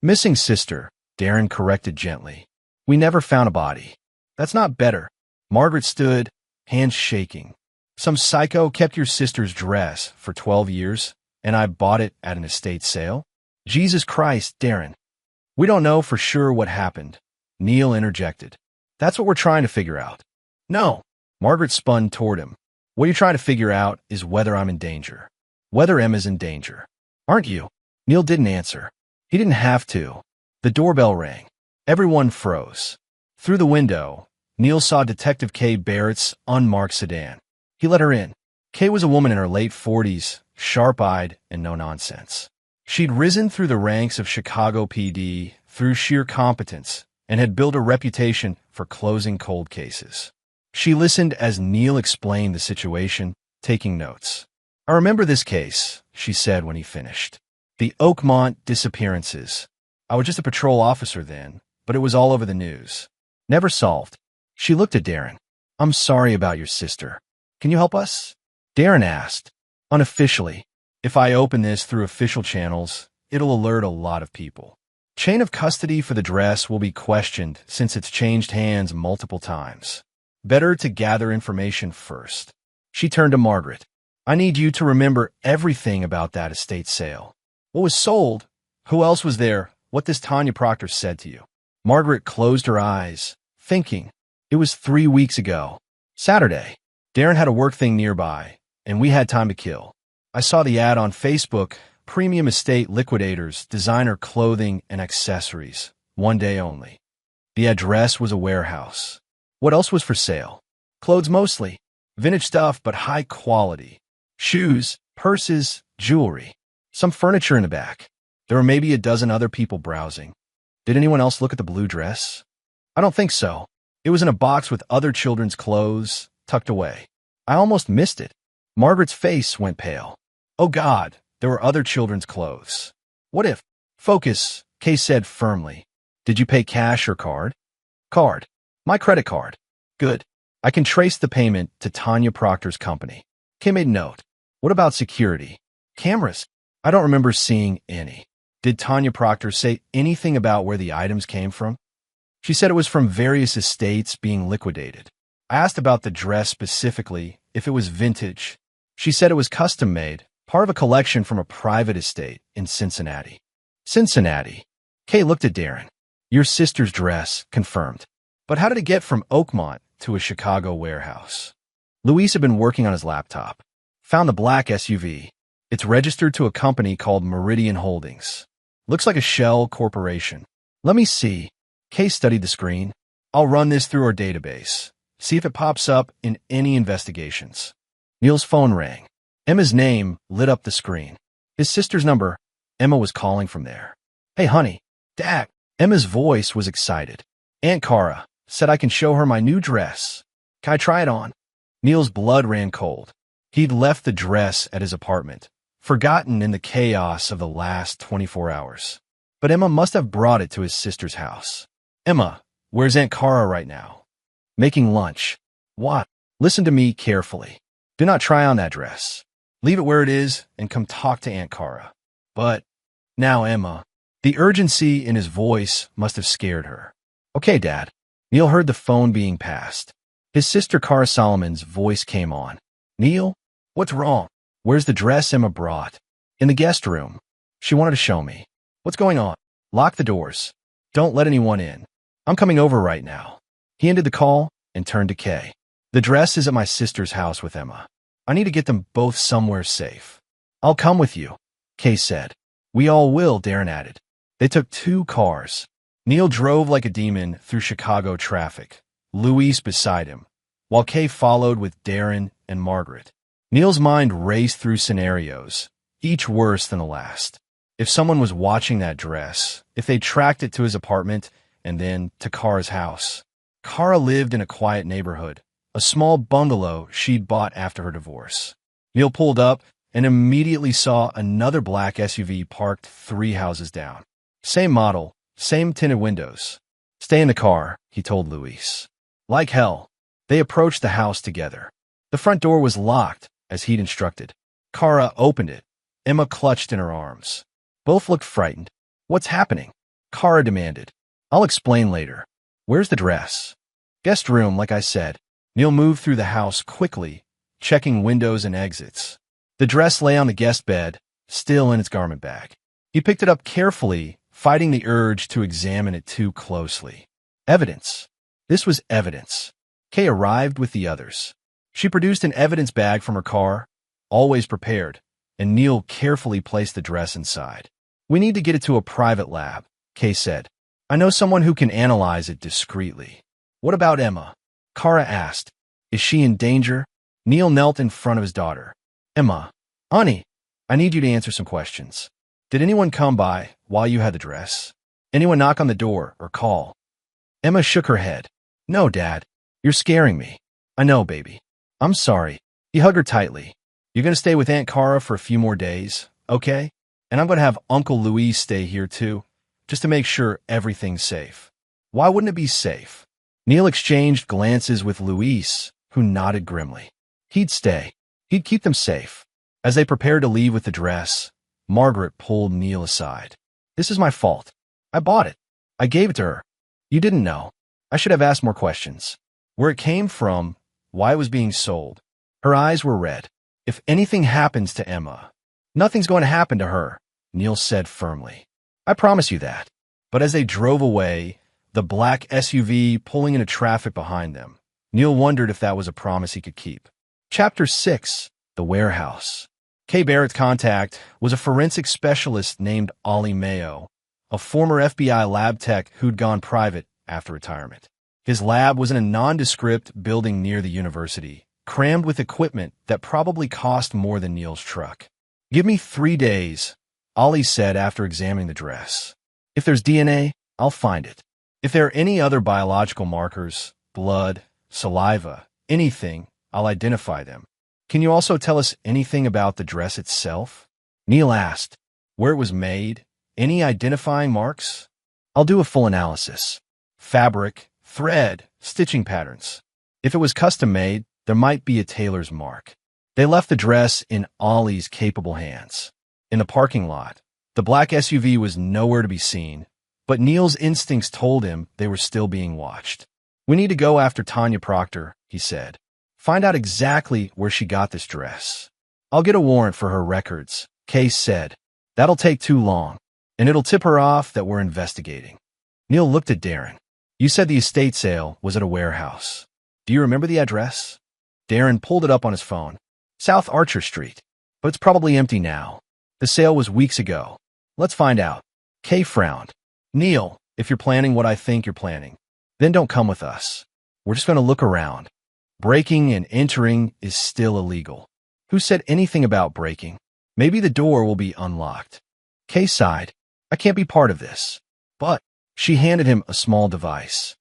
Missing sister, Darren corrected gently. We never found a body. That's not better. Margaret stood, hands shaking. Some psycho kept your sister's dress for 12 years, and I bought it at an estate sale? Jesus Christ, Darren. We don't know for sure what happened, Neil interjected. That's what we're trying to figure out. No. Margaret spun toward him. What you're trying to figure out is whether I'm in danger. Whether Emma's in danger. Aren't you? Neil didn't answer. He didn't have to. The doorbell rang. Everyone froze. Through the window, Neil saw Detective Kay Barrett's unmarked sedan. He let her in. Kay was a woman in her late 40s, sharp-eyed and no-nonsense. She'd risen through the ranks of Chicago PD through sheer competence and had built a reputation for closing cold cases. She listened as Neil explained the situation, taking notes. I remember this case, she said when he finished. The Oakmont disappearances. I was just a patrol officer then, but it was all over the news. Never solved. She looked at Darren. I'm sorry about your sister. Can you help us? Darren asked. Unofficially. If I open this through official channels, it'll alert a lot of people. Chain of custody for the dress will be questioned since it's changed hands multiple times. Better to gather information first. She turned to Margaret. I need you to remember everything about that estate sale. What was sold, Who else was there? What this Tanya Proctor said to you? Margaret closed her eyes, thinking. It was 3 weeks ago. Saturday. Darren had a work thing nearby, and we had time to kill. I saw the ad on Facebook, Premium Estate Liquidators, designer clothing and accessories, 1 day only. The address was a warehouse. What else was for sale? Clothes mostly. Vintage stuff, but high quality. Shoes, purses, jewelry. Some furniture in the back. There were maybe a dozen other people browsing. Did anyone else look at the blue dress? I don't think so. It was in a box with other children's clothes, tucked away. I almost missed it. Margaret's face went pale. Oh God, there were other children's clothes. What if? Focus, Kay said firmly. Did you pay cash or card? Card. My credit card. Good. I can trace the payment to Tanya Proctor's company. Kay made note. What about security? Cameras? I don't remember seeing any. Did Tanya Proctor say anything about where the items came from? She said it was from various estates being liquidated. I asked about the dress specifically, if it was vintage. She said it was custom-made, part of a collection from a private estate in Cincinnati. Cincinnati. Kay looked at Darren. Your sister's dress, confirmed. But how did it get from Oakmont to a Chicago warehouse? Luis had been working on his laptop. Found the black SUV. It's registered to a company called Meridian Holdings. Looks like a shell corporation. Let me see. Kay studied the screen. I'll run this through our database. See if it pops up in any investigations. Neil's phone rang. Emma's name lit up the screen. His sister's number. Emma was calling from there. Hey, honey. Dad. Emma's voice was excited. Aunt Cara said I can show her my new dress. Can I try it on? Neil's blood ran cold. He'd left the dress at his apartment, forgotten in the chaos of the last 24 hours. But Emma must have brought it to his sister's house. Emma, where's Aunt Cara right now? Making lunch. What? Listen to me carefully. Do not try on that dress. Leave it where it is and come talk to Aunt Cara. But now, Emma. The urgency in his voice must have scared her. Okay, Dad. Neil heard the phone being passed. His sister Cara Solomon's voice came on. Neil? What's wrong? Where's the dress Emma brought? In the guest room. She wanted to show me. What's going on? Lock the doors. Don't let anyone in. I'm coming over right now. He ended the call and turned to Kay. The dress is at my sister's house with Emma. I need to get them both somewhere safe. I'll come with you, Kay said. We all will, Darren added. They took 2 cars. Neil drove like a demon through Chicago traffic, Luis beside him, while Kay followed with Darren and Margaret. Neil's mind raced through scenarios, each worse than the last. If someone was watching that dress, if they tracked it to his apartment and then to Cara's house. Cara lived in a quiet neighborhood, a small bungalow she'd bought after her divorce. Neil pulled up and immediately saw another black SUV parked 3 houses down. Same model, same tinted windows. Stay in the car, he told Luis. Like hell. They approached the house together. The front door was locked, as he'd instructed. Cara opened it. Emma clutched in her arms. Both looked frightened. What's happening? Cara demanded. I'll explain later. Where's the dress? Guest room, like I said. Neil moved through the house quickly, checking windows and exits. The dress lay on the guest bed, still in its garment bag. He picked it up carefully, fighting the urge to examine it too closely. Evidence. This was evidence. Kay arrived with the others. She produced an evidence bag from her car, always prepared, and Neil carefully placed the dress inside. We need to get it to a private lab, Kay said. I know someone who can analyze it discreetly. What about Emma? Cara asked. Is she in danger? Neil knelt in front of his daughter. Emma, honey, I need you to answer some questions. Did anyone come by while you had the dress? Anyone knock on the door or call? Emma shook her head. No, Dad. You're scaring me. I know, baby. I'm sorry. He hugged her tightly. You're going to stay with Aunt Cara for a few more days, okay? And I'm going to have Uncle Luis stay here too, just to make sure everything's safe. Why wouldn't it be safe? Neil exchanged glances with Luis, who nodded grimly. He'd stay. He'd keep them safe. As they prepared to leave with the dress, Margaret pulled Neil aside. This is my fault. I bought it. I gave it to her. You didn't know. I should have asked more questions. Where it came from, why it was being sold. Her eyes were red. If anything happens to Emma, nothing's going to happen to her, Neil said firmly. I promise you that. But as they drove away, the black SUV pulling into traffic behind them, Neil wondered if that was a promise he could keep. Chapter 6. The Warehouse. Kay Barrett's contact was a forensic specialist named Ollie Mayo, a former FBI lab tech who'd gone private after retirement. His lab was in a nondescript building near the university, crammed with equipment that probably cost more than Neil's truck. "Give me 3 days," Ollie said after examining the dress. "If there's DNA, I'll find it. If there are any other biological markers, blood, saliva, anything, I'll identify them. Can you also tell us anything about the dress itself?" Neil asked. "Where it was made? Any identifying marks?" "I'll do a full analysis. Fabric, thread, stitching patterns. If it was custom-made, there might be a tailor's mark." They left the dress in Ollie's capable hands. In the parking lot, the black SUV was nowhere to be seen, but Neil's instincts told him they were still being watched. "We need to go after Tanya Proctor," he said. "Find out exactly where she got this dress." "I'll get a warrant for her records," Case said. "That'll take too long, and it'll tip her off that we're investigating." Neil looked at Darren. "You said the estate sale was at a warehouse. Do you remember the address?" Darren pulled it up on his phone. "South Archer Street. But it's probably empty now. The sale was weeks ago. Let's find out." Kay frowned. "Neil, if you're planning what I think you're planning, then don't come with us. We're just going to look around. Breaking and entering is still illegal." "Who said anything about breaking? Maybe the door will be unlocked." Kay sighed. "I can't be part of this." "But," she handed him a small device.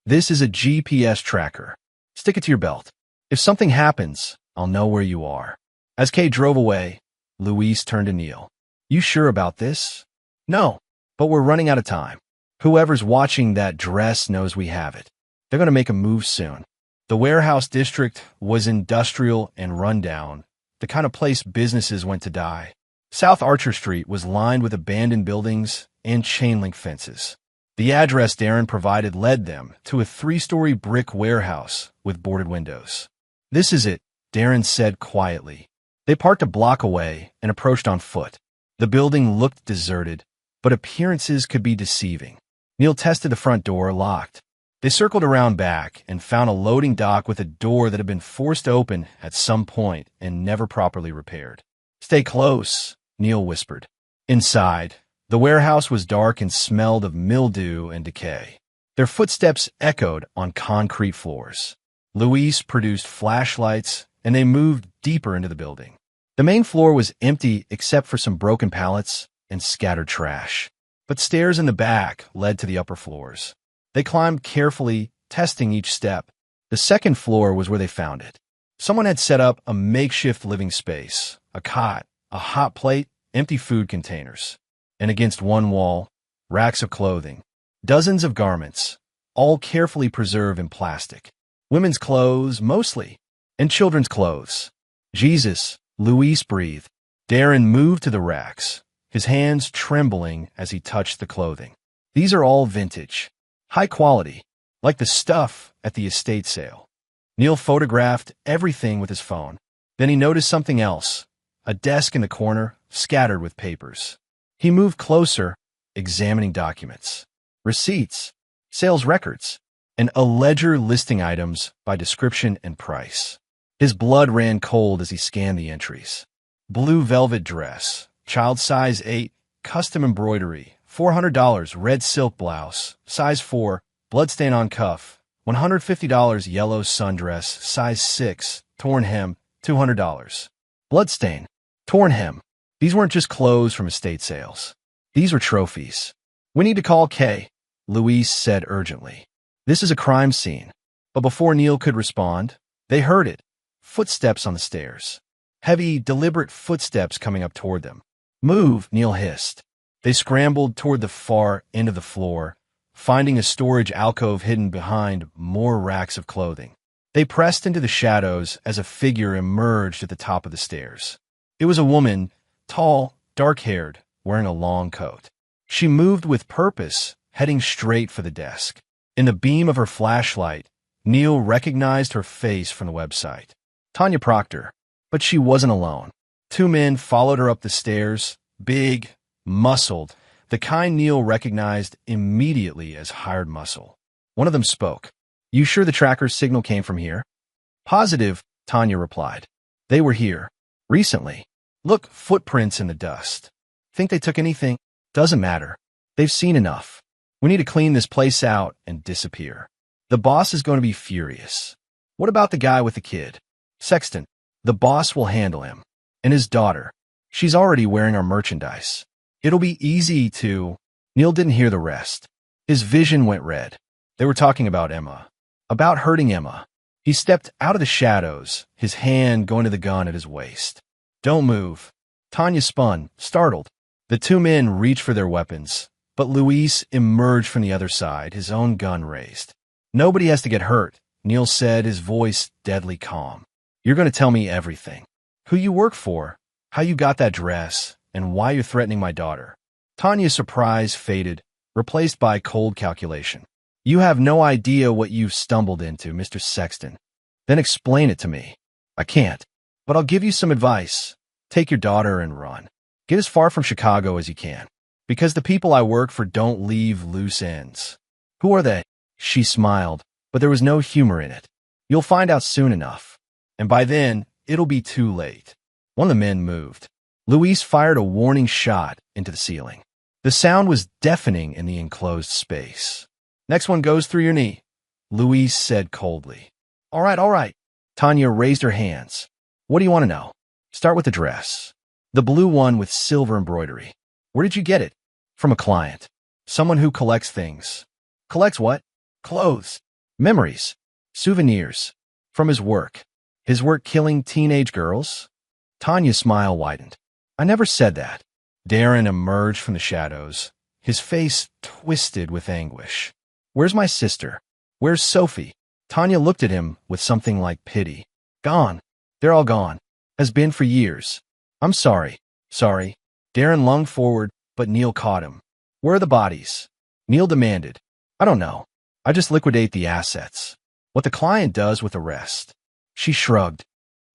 "This is a GPS tracker. Stick it to your belt. If something happens, I'll know where you are." As Kay drove away, Louise turned to Neil. "You sure about this?" "No, but we're running out of time. Whoever's watching that dress knows we have it. They're going to make a move soon." The warehouse district was industrial and rundown, the kind of place businesses went to die. South Archer Street was lined with abandoned buildings and chain-link fences. The address Darren provided led them to a 3-story brick warehouse with boarded windows. "This is it," Darren said quietly. They parked a block away and approached on foot. The building looked deserted, but appearances could be deceiving. Neil tested the front door, locked. They circled around back and found a loading dock with a door that had been forced open at some point and never properly repaired. "Stay close," Neil whispered. Inside, the warehouse was dark and smelled of mildew and decay. Their footsteps echoed on concrete floors. Louise produced flashlights, and they moved deeper into the building. The main floor was empty except for some broken pallets and scattered trash. But stairs in the back led to the upper floors. They climbed carefully, testing each step. The second floor was where they found it. Someone had set up a makeshift living space, a cot, a hot plate, empty food containers. And against one wall, racks of clothing. Dozens of garments, all carefully preserved in plastic. Women's clothes, mostly, and children's clothes. "Jesus," Louise breathed. Darren moved to the racks, his hands trembling as he touched the clothing. "These are all vintage. High quality, like the stuff at the estate sale." Neil photographed everything with his phone. Then he noticed something else, a desk in the corner, scattered with papers. He moved closer, examining documents. Receipts, sales records, and a ledger listing items by description and price. His blood ran cold as he scanned the entries. Blue velvet dress, child size 8, custom embroidery, $400, red silk blouse, size 4, bloodstain on cuff, $150 yellow sundress, size 6, torn hem, $200. Bloodstain, torn hem. These weren't just clothes from estate sales. These were trophies. "We need to call Kay," Louise said urgently. "This is a crime scene." But before Neil could respond, they heard it. Footsteps on the stairs. Heavy, deliberate footsteps coming up toward them. "Move," Neil hissed. They scrambled toward the far end of the floor, finding a storage alcove hidden behind more racks of clothing. They pressed into the shadows as a figure emerged at the top of the stairs. It was a woman, tall, dark-haired, wearing a long coat. She moved with purpose, heading straight for the desk. In the beam of her flashlight, Neil recognized her face from the website. Tanya Proctor. But she wasn't alone. 2 men followed her up the stairs, big, muscled, the kind Neil recognized immediately as hired muscle. One of them spoke. "You sure the tracker's signal came from here?" "Positive," Tanya replied. "They were here. Recently. Look, footprints in the dust. Think they took anything? Doesn't matter. They've seen enough. We need to clean this place out and disappear. The boss is going to be furious." "What about the guy with the kid?" "Sexton. The boss will handle him. And his daughter. She's already wearing our merchandise. It'll be easy to—" Neil didn't hear the rest. His vision went red. They were talking about Emma. About hurting Emma. He stepped out of the shadows, his hand going to the gun at his waist. "Don't move." Tanya spun, startled. The two men reached for their weapons, but Luis emerged from the other side, his own gun raised. "Nobody has to get hurt," Neil said, his voice deadly calm. "You're going to tell me everything. Who you work for, how you got that dress, and why you're threatening my daughter." Tanya's surprise faded, replaced by cold calculation. "You have no idea what you've stumbled into, Mr. Sexton." "Then explain it to me." "I can't. But I'll give you some advice. Take your daughter and run. Get as far from Chicago as you can. Because the people I work for don't leave loose ends." "Who are they?" She smiled, but there was no humor in it. "You'll find out soon enough. And by then, it'll be too late." One of the men moved. Luis fired a warning shot into the ceiling. The sound was deafening in the enclosed space. "Next one goes through your knee," Luis said coldly. All right. Tanya raised her hands. "What do you want to know?" "Start with the dress. The blue one with silver embroidery. Where did you get it?" "From a client. Someone who collects things." "Collects what?" "Clothes. Memories. Souvenirs. From his work." "His work killing teenage girls?" Tanya's smile widened. "I never said that." Darren emerged from the shadows, his face twisted with anguish. "Where's my sister? Where's Sophie?" Tanya looked at him with something like pity. "Gone. They're all gone. Has been for years." "I'm sorry." "Sorry." Darren lunged forward, but Neil caught him. "Where are the bodies?" Neil demanded. "I don't know. I just liquidate the assets. What the client does with the rest." She shrugged.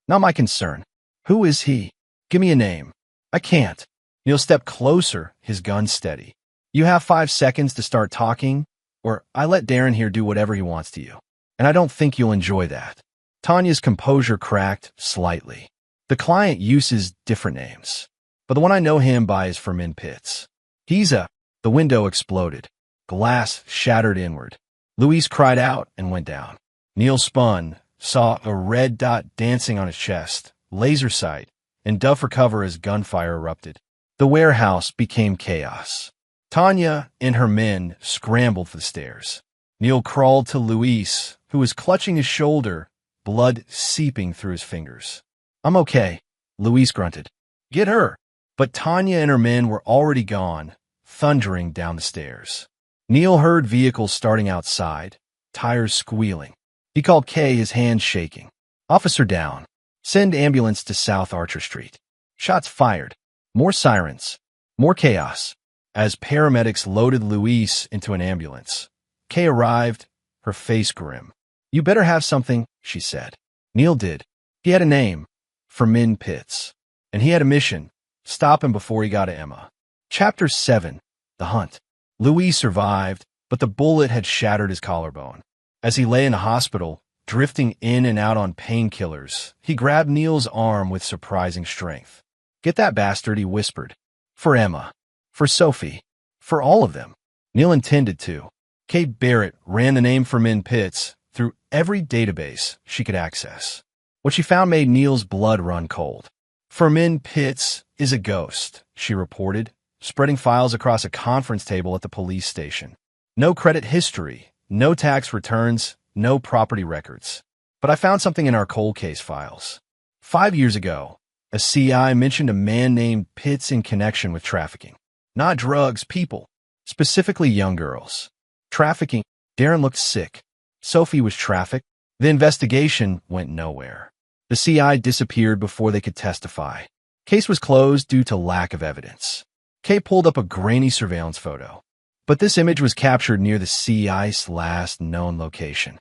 "Not my concern. Who is he? Give me a name." "I can't." Neil stepped closer, his gun steady. "You have 5 seconds to start talking, or I let Darren here do whatever he wants to you. And I don't think you'll enjoy that." Tanya's composure cracked slightly. "The client uses different names, but the one I know him by is Fermin Pitts. He's a—" The window exploded. Glass shattered inward. Luis cried out and went down. Neil spun, saw a red dot dancing on his chest, laser sight, and dove for cover as gunfire erupted. The warehouse became chaos. Tanya and her men scrambled for the stairs. Neil crawled to Luis, who was clutching his shoulder, blood seeping through his fingers. "I'm okay," Luis grunted. "Get her." But Tanya and her men were already gone, thundering down the stairs. Neil heard vehicles starting outside, tires squealing. He called Kay, his hands shaking. "Officer down. Send ambulance to South Archer Street." Shots fired. More sirens. More chaos. As paramedics loaded Luis into an ambulance, Kay arrived, her face grim. "You better have something," she said. Neil did. He had a name. Fermin Pitts. And he had a mission. Stop him before he got to Emma. Chapter 7. The Hunt. Luis survived, but the bullet had shattered his collarbone. As he lay in the hospital, drifting in and out on painkillers, he grabbed Neil's arm with surprising strength. "Get that bastard," he whispered. "For Emma. For Sophie. For all of them." Neil intended to. Kate Barrett ran the name Fermin Pitts through every database she could access. What she found made Neil's blood run cold. "Fermin Pitts is a ghost," she reported, spreading files across a conference table at the police station. "No credit history, no tax returns, no property records. But I found something in our cold case files. 5 years ago, a CI mentioned a man named Pitts in connection with trafficking. Not drugs, people. Specifically young girls. Trafficking." Darren looked sick. Sophie was trafficked. The investigation went nowhere. The CI disappeared before they could testify. Case was closed due to lack of evidence. Kay pulled up a grainy surveillance photo. But this image was captured near the CI's last known location.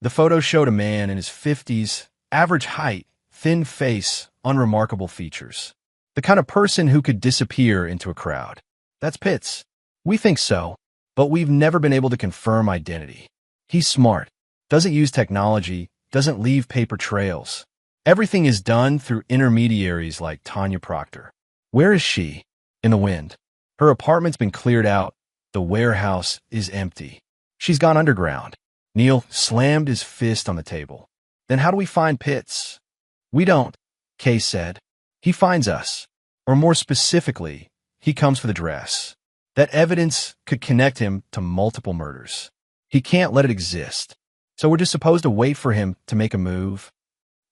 The photo showed a man in his 50s, average height, thin face, unremarkable features. The kind of person who could disappear into a crowd. "That's Pitts." We think so, but we've never been able to confirm identity. He's smart, doesn't use technology, doesn't leave paper trails. Everything is done through intermediaries like Tanya Proctor. Where is she? In the wind. Her apartment's been cleared out. The warehouse is empty. She's gone underground. Neil slammed his fist on the table. Then how do we find Pitts? We don't, Kay said. He finds us. Or more specifically, he comes for the dress. That evidence could connect him to multiple murders. He can't let it exist. So we're just supposed to wait for him to make a move?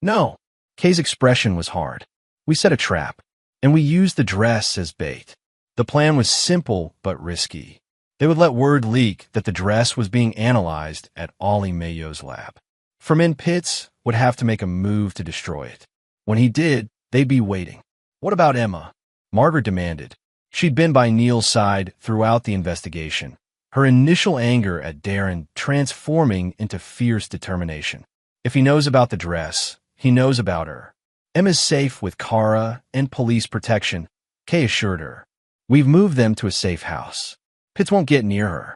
No. Kay's expression was hard. We set a trap, and we used the dress as bait. The plan was simple but risky. They would let word leak that the dress was being analyzed at Ollie Mayo's lab. Fermin Pitts would have to make a move to destroy it. When he did, they'd be waiting. What about Emma? Margaret demanded. She'd been by Neil's side throughout the investigation, her initial anger at Darren transforming into fierce determination. If he knows about the dress, he knows about her. Emma's safe with Kara and police protection, Kay assured her. We've moved them to a safe house. Pitts won't get near her.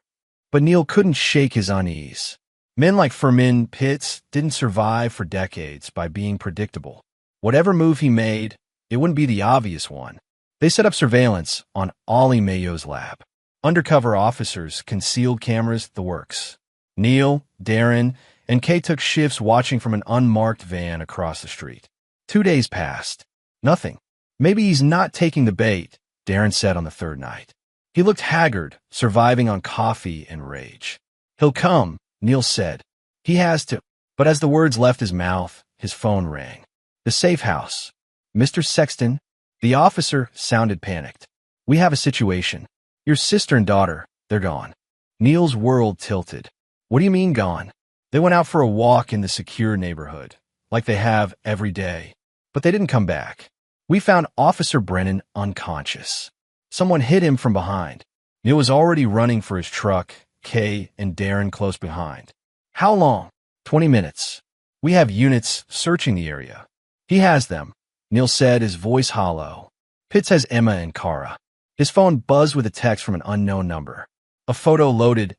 But Neil couldn't shake his unease. Men like Fermin Pitts didn't survive for decades by being predictable. Whatever move he made, it wouldn't be the obvious one. They set up surveillance on Ollie Mayo's lab. Undercover officers, concealed cameras, the works. Neil, Darren, and Kay took shifts watching from an unmarked van across the street. 2 days passed. Nothing. Maybe he's not taking the bait, Darren said on the third night. He looked haggard, surviving on coffee and rage. He'll come, Neil said. He has to. But as the words left his mouth, his phone rang. The safe house. Mr. Sexton. The officer sounded panicked. We have a situation. Your sister and daughter, they're gone. Neil's world tilted. What do you mean gone? They went out for a walk in the secure neighborhood, like they have every day. But they didn't come back. We found Officer Brennan unconscious. Someone hit him from behind. Neil was already running for his truck, Kay and Darren close behind. How long? 20 minutes. We have units searching the area. He has them, Neil said, his voice hollow. Pitts has Emma and Kara. His phone buzzed with a text from an unknown number. A photo loaded.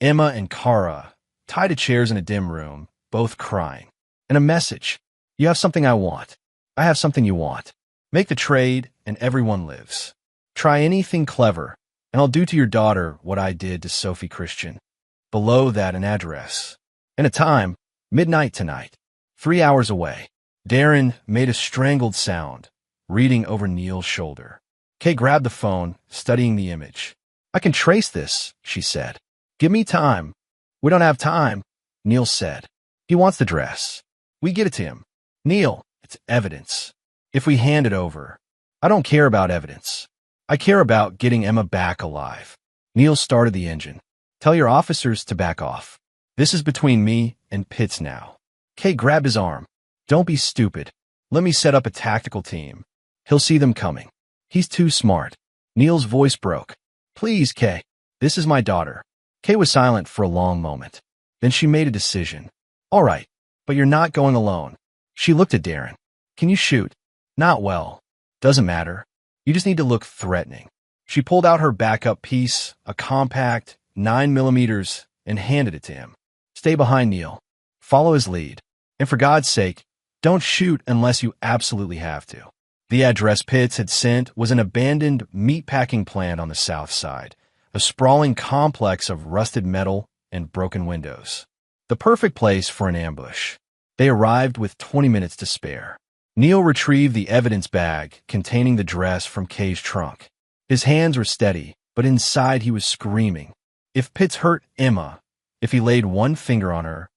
Emma and Kara, tied to chairs in a dim room, both crying. And a message. You have something I want. I have something you want. Make the trade, and everyone lives. Try anything clever, and I'll do to your daughter what I did to Sophie Christian. Below that, an address. And a time, midnight tonight. 3 hours away. Darren made a strangled sound, reading over Neil's shoulder. Kay grabbed the phone, studying the image. I can trace this, she said. Give me time. We don't have time, Neil said. He wants the dress. We get it to him. Neil, it's evidence. If we hand it over, I don't care about evidence. I care about getting Emma back alive. Neil started the engine. Tell your officers to back off. This is between me and Pitts now. Kay grabbed his arm. Don't be stupid. Let me set up a tactical team. He'll see them coming. He's too smart. Neil's voice broke. Please, Kay. This is my daughter. Kay was silent for a long moment. Then she made a decision. All right, but you're not going alone. She looked at Darren. Can you shoot? Not well. Doesn't matter. You just need to look threatening. She pulled out her backup piece, a compact 9mm, and handed it to him. Stay behind Neil. Follow his lead. And for God's sake, don't shoot unless you absolutely have to. The address Pitts had sent was an abandoned meatpacking plant on the south side, a sprawling complex of rusted metal and broken windows. The perfect place for an ambush. They arrived with 20 minutes to spare. Neil retrieved the evidence bag containing the dress from Kay's trunk. His hands were steady, but inside he was screaming. If Pitts hurt Emma, if he laid one finger on her,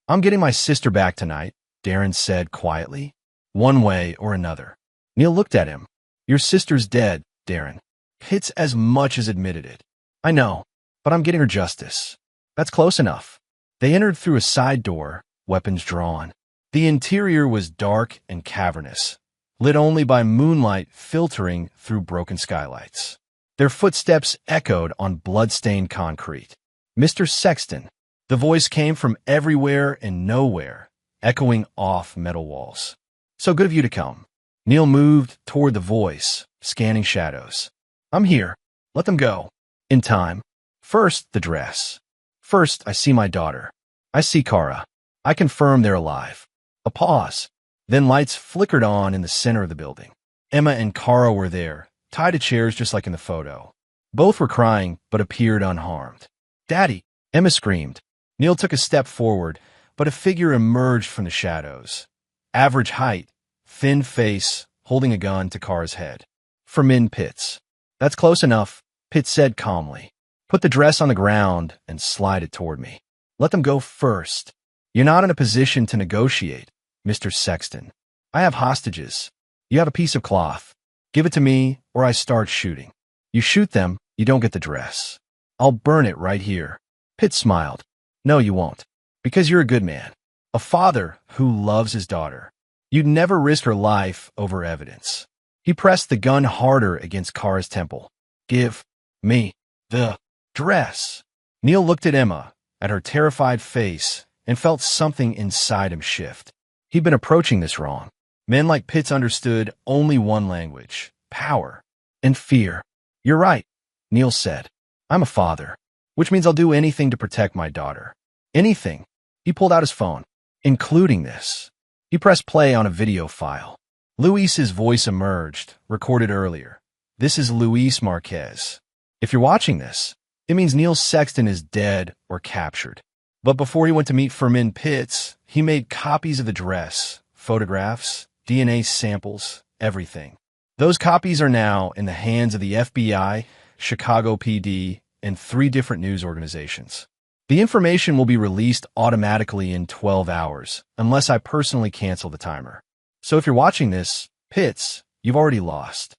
I'm getting my sister back tonight, Darren said quietly. One way or another. Neil looked at him. Your sister's dead, Darren. Pitts as much as admitted it. I know, but I'm getting her justice. That's close enough. They entered through a side door, weapons drawn. The interior was dark and cavernous, lit only by moonlight filtering through broken skylights. Their footsteps echoed on blood-stained concrete. Mr. Sexton. The voice came from everywhere and nowhere, echoing off metal walls. So good of you to come. Neil moved toward the voice, scanning shadows. I'm here. Let them go. In time. First, the dress. First, I see my daughter. I see Kara. I confirm they're alive. A pause. Then lights flickered on in the center of the building. Emma and Kara were there, tied to chairs just like in the photo. Both were crying, but appeared unharmed. "Daddy!" Emma screamed. Neil took a step forward, but a figure emerged from the shadows. Average height, thin face, holding a gun to Kara's head. Fermin Pitts. "That's close enough," Pitts said calmly. "Put the dress on the ground and slide it toward me. Let them go first. You're not in a position to negotiate, Mr. Sexton. I have hostages. You have a piece of cloth. Give it to me, or I start shooting. You shoot them, you don't get the dress. I'll burn it right here." Pitts smiled. "No, you won't. Because you're a good man. A father who loves his daughter. You'd never risk her life over evidence." He pressed the gun harder against Kara's temple. "Give me the dress." Neil looked at Emma, at her terrified face, and felt something inside him shift. He'd been approaching this wrong. Men like Pitts understood only one language: power and fear. "You're right," Neil said. "I'm a father, which means I'll do anything to protect my daughter. Anything." He pulled out his phone, including this. He pressed play on a video file. Luis's voice emerged, recorded earlier. "This is Luis Marquez. If you're watching this, it means Neil Sexton is dead or captured. But before he went to meet Fermin Pitts, he made copies of the dress, photographs, DNA samples, everything. Those copies are now in the hands of the FBI, Chicago PD, and 3 different news organizations. The information will be released automatically in 12 hours, unless I personally cancel the timer. So if you're watching this, Pitts, you've already lost.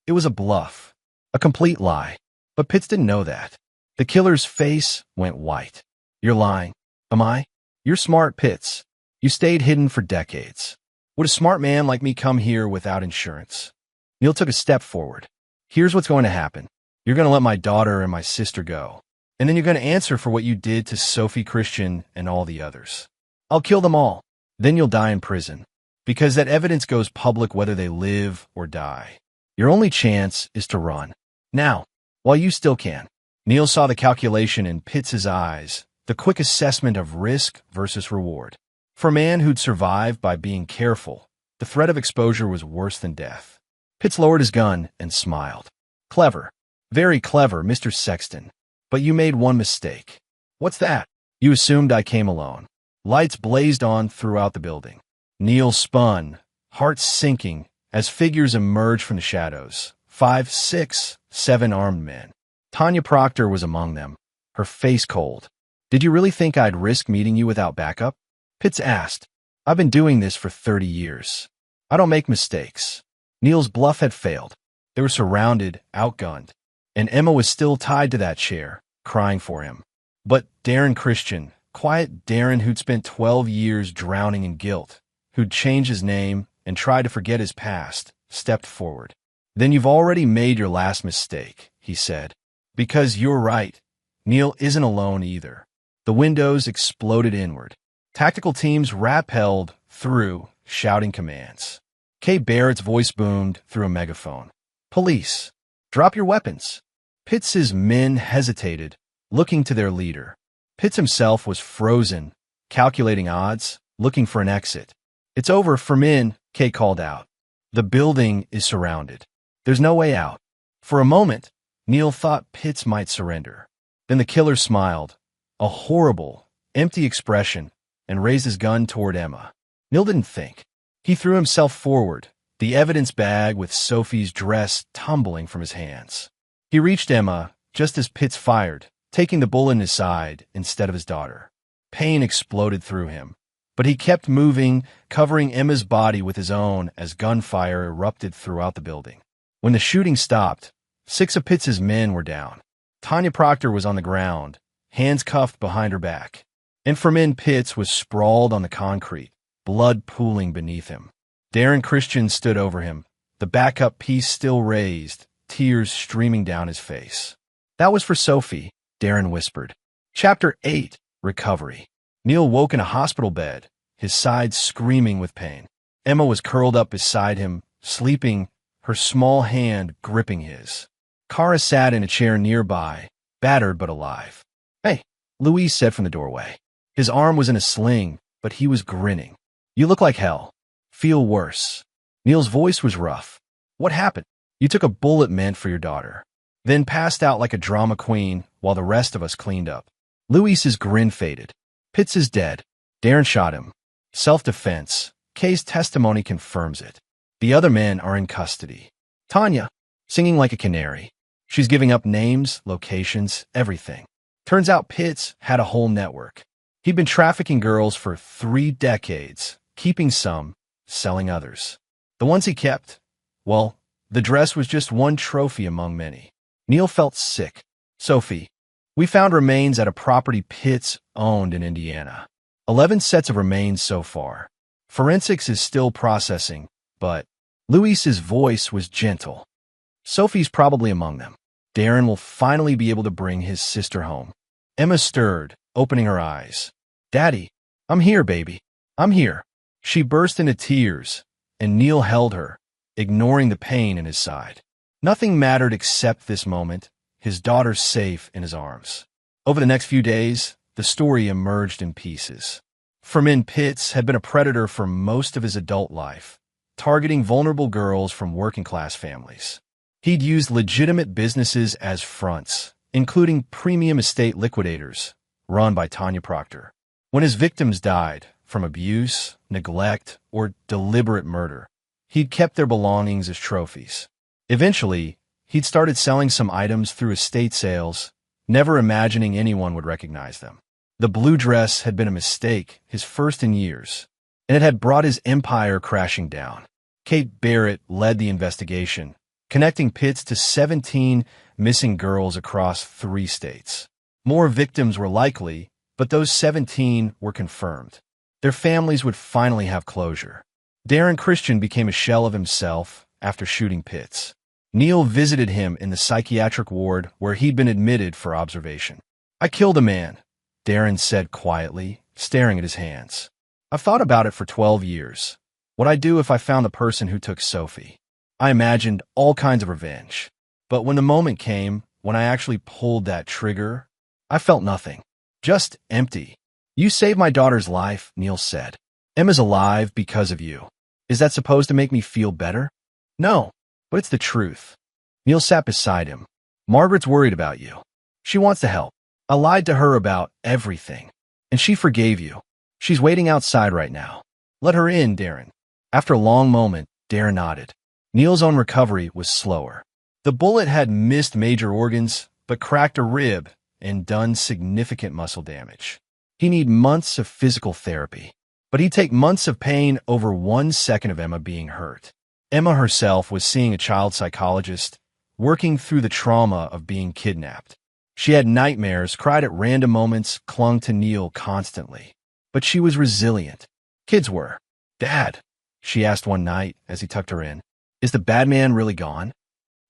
It was a bluff, a complete lie. But Pitts didn't know that. The killer's face went white. "You're lying." "Am I?" "You're smart, Pitts. You stayed hidden for decades. Would a smart man like me come here without insurance?" Neil took a step forward. "Here's what's going to happen. You're going to let my daughter and my sister go. And then you're going to answer for what you did to Sophie Christian and all the others. I'll kill them all. Then you'll die in prison. Because that evidence goes public whether they live or die. Your only chance is to run. Now, while you still can." Neil saw the calculation in Pitts' eyes, the quick assessment of risk versus reward. For a man who'd survived by being careful, the threat of exposure was worse than death. Pitts lowered his gun and smiled. "Clever. Very clever, Mr. Sexton. But you made one mistake." "What's that?" "You assumed I came alone." Lights blazed on throughout the building. Neil spun, heart sinking, as figures emerged from the shadows. 5, 6, 7 armed men. Tanya Proctor was among them, her face cold. "Did you really think I'd risk meeting you without backup?" Pitts asked. "I've been doing this for 30 years. I don't make mistakes." Neil's bluff had failed. They were surrounded, outgunned, and Emma was still tied to that chair, crying for him. But Darren Christian, quiet Darren who'd spent 12 years drowning in guilt, who'd changed his name and tried to forget his past, stepped forward. "Then you've already made your last mistake," he said. "Because you're right. Neil isn't alone either." The windows exploded inward. Tactical teams rappelled through, shouting commands. Kay Barrett's voice boomed through a megaphone. "Police, drop your weapons." Pitts' men hesitated, looking to their leader. Pitts himself was frozen, calculating odds, looking for an exit. "It's over for men," Kay called out. "The building is surrounded. There's no way out." For a moment, Neil thought Pitts might surrender. Then the killer smiled, a horrible, empty expression, and raised his gun toward Emma. Neil didn't think. He threw himself forward, the evidence bag with Sophie's dress tumbling from his hands. He reached Emma just as Pitts fired, taking the bullet in his side instead of his daughter. Pain exploded through him, but he kept moving, covering Emma's body with his own as gunfire erupted throughout the building. When the shooting stopped, 6 of Pitts' men were down. Tanya Proctor was on the ground, hands cuffed behind her back. And Fermin Pitts was sprawled on the concrete, blood pooling beneath him. Darren Christian stood over him, the backup piece still raised, tears streaming down his face. "That was for Sophie," Darren whispered. Chapter 8, Recovery. Neil woke in a hospital bed, his sides screaming with pain. Emma was curled up beside him, sleeping, her small hand gripping his. Kara sat in a chair nearby, battered but alive. "Hey," Louise said from the doorway. His arm was in a sling, but he was grinning. "You look like hell. Feel worse." Neil's voice was rough. "What happened?" "You took a bullet meant for your daughter, then passed out like a drama queen while the rest of us cleaned up." Louise's grin faded. "Pitts is dead. Darren shot him. Self-defense. Kay's testimony confirms it. The other men are in custody." Tanya, singing like a canary. She's giving up names, locations, everything. Turns out Pitts had a whole network. He'd been trafficking girls for 3 decades, keeping some, selling others. The ones he kept, well, the dress was just one trophy among many. Neil felt sick. "Sophie, we found remains at a property Pitts owned in Indiana. 11 sets of remains so far. Forensics is still processing, but..." Louise's voice was gentle. "Sophie's probably among them. Darren will finally be able to bring his sister home." Emma stirred, opening her eyes. "Daddy, I'm here, baby. I'm here." She burst into tears, and Neil held her, ignoring the pain in his side. Nothing mattered except this moment, his daughter safe in his arms. Over the next few days, the story emerged in pieces. Fermin Pitts had been a predator for most of his adult life, targeting vulnerable girls from working-class families. He'd used legitimate businesses as fronts, including premium estate liquidators, run by Tanya Proctor. When his victims died from abuse, neglect, or deliberate murder, he'd kept their belongings as trophies. Eventually, he'd started selling some items through estate sales, never imagining anyone would recognize them. The blue dress had been a mistake, his first in years, and it had brought his empire crashing down. Kate Barrett led the investigation, connecting Pitts to 17 missing girls across 3 states. More victims were likely, but those 17 were confirmed. Their families would finally have closure. Darren Christian became a shell of himself after shooting Pitts. Neil visited him in the psychiatric ward where he'd been admitted for observation. "I killed a man," Darren said quietly, staring at his hands. "I've thought about it for 12 years. What I'd do if I found the person who took Sophie. I imagined all kinds of revenge. But when the moment came, when I actually pulled that trigger, I felt nothing. Just empty." "You saved my daughter's life," Neil said. "Emma's alive because of you. Is that supposed to make me feel better?" "No, but it's the truth." Neil sat beside him. "Margaret's worried about you. She wants to help. I lied to her about everything, and she forgave you. She's waiting outside right now. Let her in, Darren." After a long moment, Darren nodded. Neil's own recovery was slower. The bullet had missed major organs, but cracked a rib and done significant muscle damage. He needed months of physical therapy, but he'd take months of pain over 1 second of Emma being hurt. Emma herself was seeing a child psychologist, working through the trauma of being kidnapped. She had nightmares, cried at random moments, clung to Neil constantly. But she was resilient. Kids were. "Dad," she asked one night as he tucked her in, "is the bad man really gone?"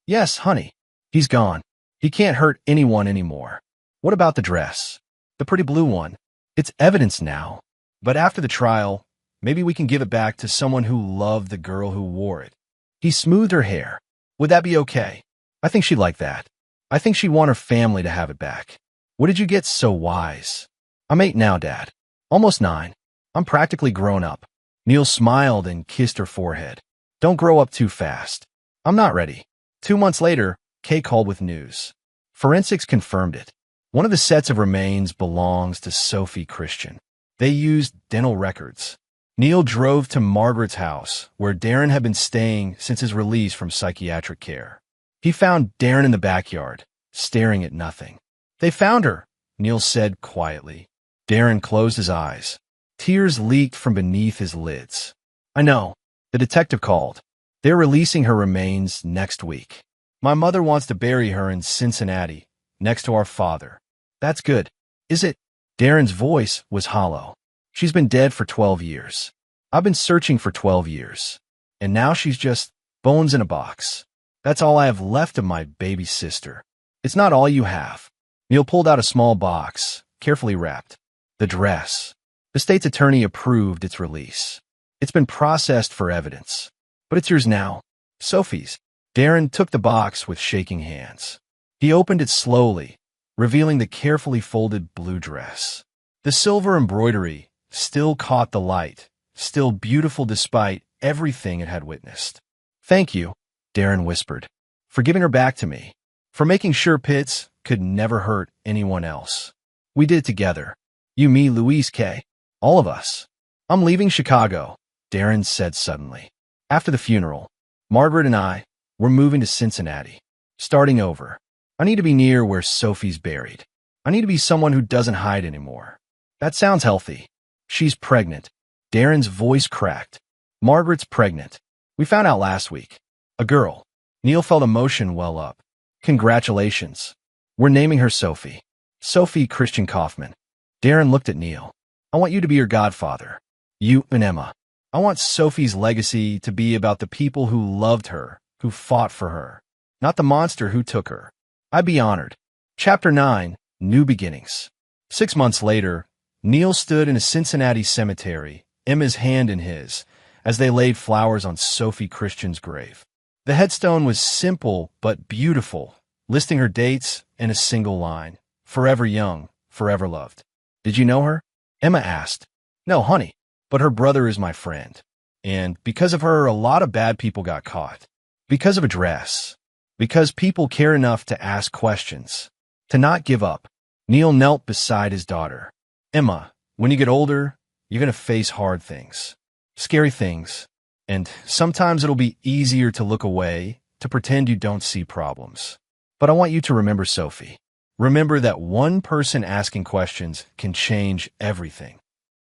"Yes, honey. He's gone. He can't hurt anyone anymore." "What about the dress? The pretty blue one? It's evidence now. But after the trial, maybe we can give it back to someone who loved the girl who wore it." He smoothed her hair. "Would that be okay? I think she'd like that. I think she'd want her family to have it back." "What did you get so wise?" "I'm 8 now, Dad. Almost 9. I'm practically grown up." Neil smiled and kissed her forehead. "Don't grow up too fast." "I'm not ready." 2 months later, Kay called with news. Forensics confirmed it. One of the sets of remains belongs to Sophie Christian. They used dental records. Neil drove to Margaret's house, where Darren had been staying since his release from psychiatric care. He found Darren in the backyard, staring at nothing. "They found her," Neil said quietly. Darren closed his eyes. Tears leaked from beneath his lids. "I know. The detective called. They're releasing her remains next week. My mother wants to bury her in Cincinnati, next to our father." "That's good. Is it?" Darren's voice was hollow. "She's been dead for 12 years. I've been searching for 12 years. And now she's just bones in a box. That's all I have left of my baby sister." "It's not all you have." Neil pulled out a small box, carefully wrapped. "The dress. The state's attorney approved its release. It's been processed for evidence. But it's yours now. Sophie's." Darren took the box with shaking hands. He opened it slowly, revealing the carefully folded blue dress. The silver embroidery still caught the light, still beautiful despite everything it had witnessed. "Thank you," Darren whispered, "for giving her back to me, for making sure Pitts could never hurt anyone else. We did it together. You, me, Louise K. All of us. I'm leaving Chicago," Darren said suddenly. "After the funeral, Margaret and I, we're moving to Cincinnati. Starting over. I need to be near where Sophie's buried. I need to be someone who doesn't hide anymore." "That sounds healthy." "She's pregnant." Darren's voice cracked. "Margaret's pregnant. We found out last week. A girl." Neil felt emotion well up. "Congratulations. We're naming her Sophie. Sophie Christian Kaufman." Darren looked at Neil. "I want you to be her godfather. You and Emma. I want Sophie's legacy to be about the people who loved her, who fought for her, not the monster who took her. I'd be honored." Chapter 9, New Beginnings. 6 months later, Neil stood in a Cincinnati cemetery, Emma's hand in his, as they laid flowers on Sophie Christian's grave. The headstone was simple but beautiful, listing her dates in a single line: "Forever young, forever loved." "Did you know her?" Emma asked. "No, honey, but her brother is my friend. And because of her, a lot of bad people got caught. Because of a dress. Because people care enough to ask questions. To not give up." Neil knelt beside his daughter. "Emma, when you get older, you're going to face hard things. Scary things. And sometimes it'll be easier to look away, to pretend you don't see problems. But I want you to remember Sophie. Remember that one person asking questions can change everything."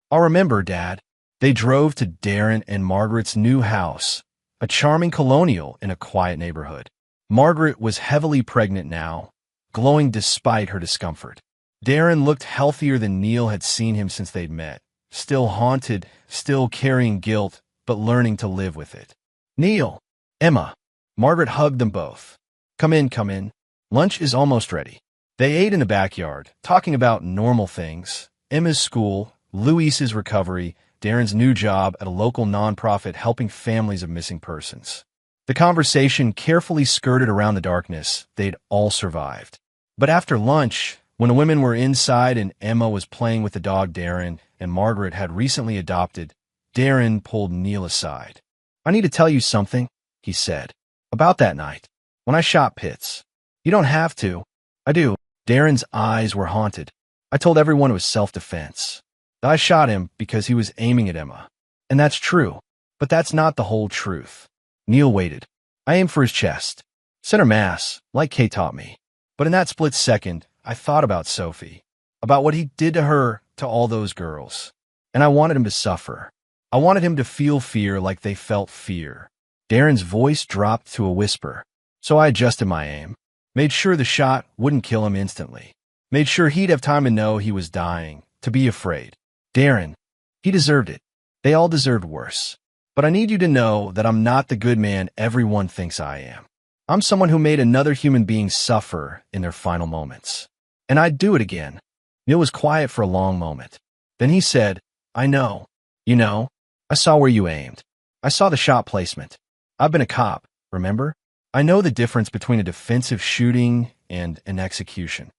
"I'll remember, Dad." They drove to Darren and Margaret's new house, a charming colonial in a quiet neighborhood. Margaret was heavily pregnant now, glowing despite her discomfort. Darren looked healthier than Neil had seen him since they'd met, still haunted, still carrying guilt, but learning to live with it. "Neil, Emma." Margaret hugged them both. Come in. Lunch is almost ready." They ate in the backyard, talking about normal things: Emma's school, Luis's recovery, Darren's new job at a local nonprofit helping families of missing persons. The conversation carefully skirted around the darkness they'd all survived. But after lunch, when the women were inside and Emma was playing with the dog Darren and Margaret had recently adopted, Darren pulled Neil aside. "I need to tell you something," he said, "about that night, when I shot Pitts." "You don't have to." "I do." Darren's eyes were haunted. "I told everyone it was self-defense. That I shot him because he was aiming at Emma. And that's true. But that's not the whole truth." Neil waited. "I aimed for his chest. Center mass, like Kay taught me. But in that split second, I thought about Sophie, about what he did to her, to all those girls. And I wanted him to suffer. I wanted him to feel fear like they felt fear." Darren's voice dropped to a whisper. "So I adjusted my aim. Made sure the shot wouldn't kill him instantly. Made sure he'd have time to know he was dying, to be afraid. Darren, he deserved it. They all deserved worse. But I need you to know that I'm not the good man everyone thinks I am. I'm someone who made another human being suffer in their final moments. And I'd do it again." Neil was quiet for a long moment. Then he said, "I know. You know, I saw where you aimed. I saw the shot placement. I've been a cop, remember? I know the difference between a defensive shooting and an execution."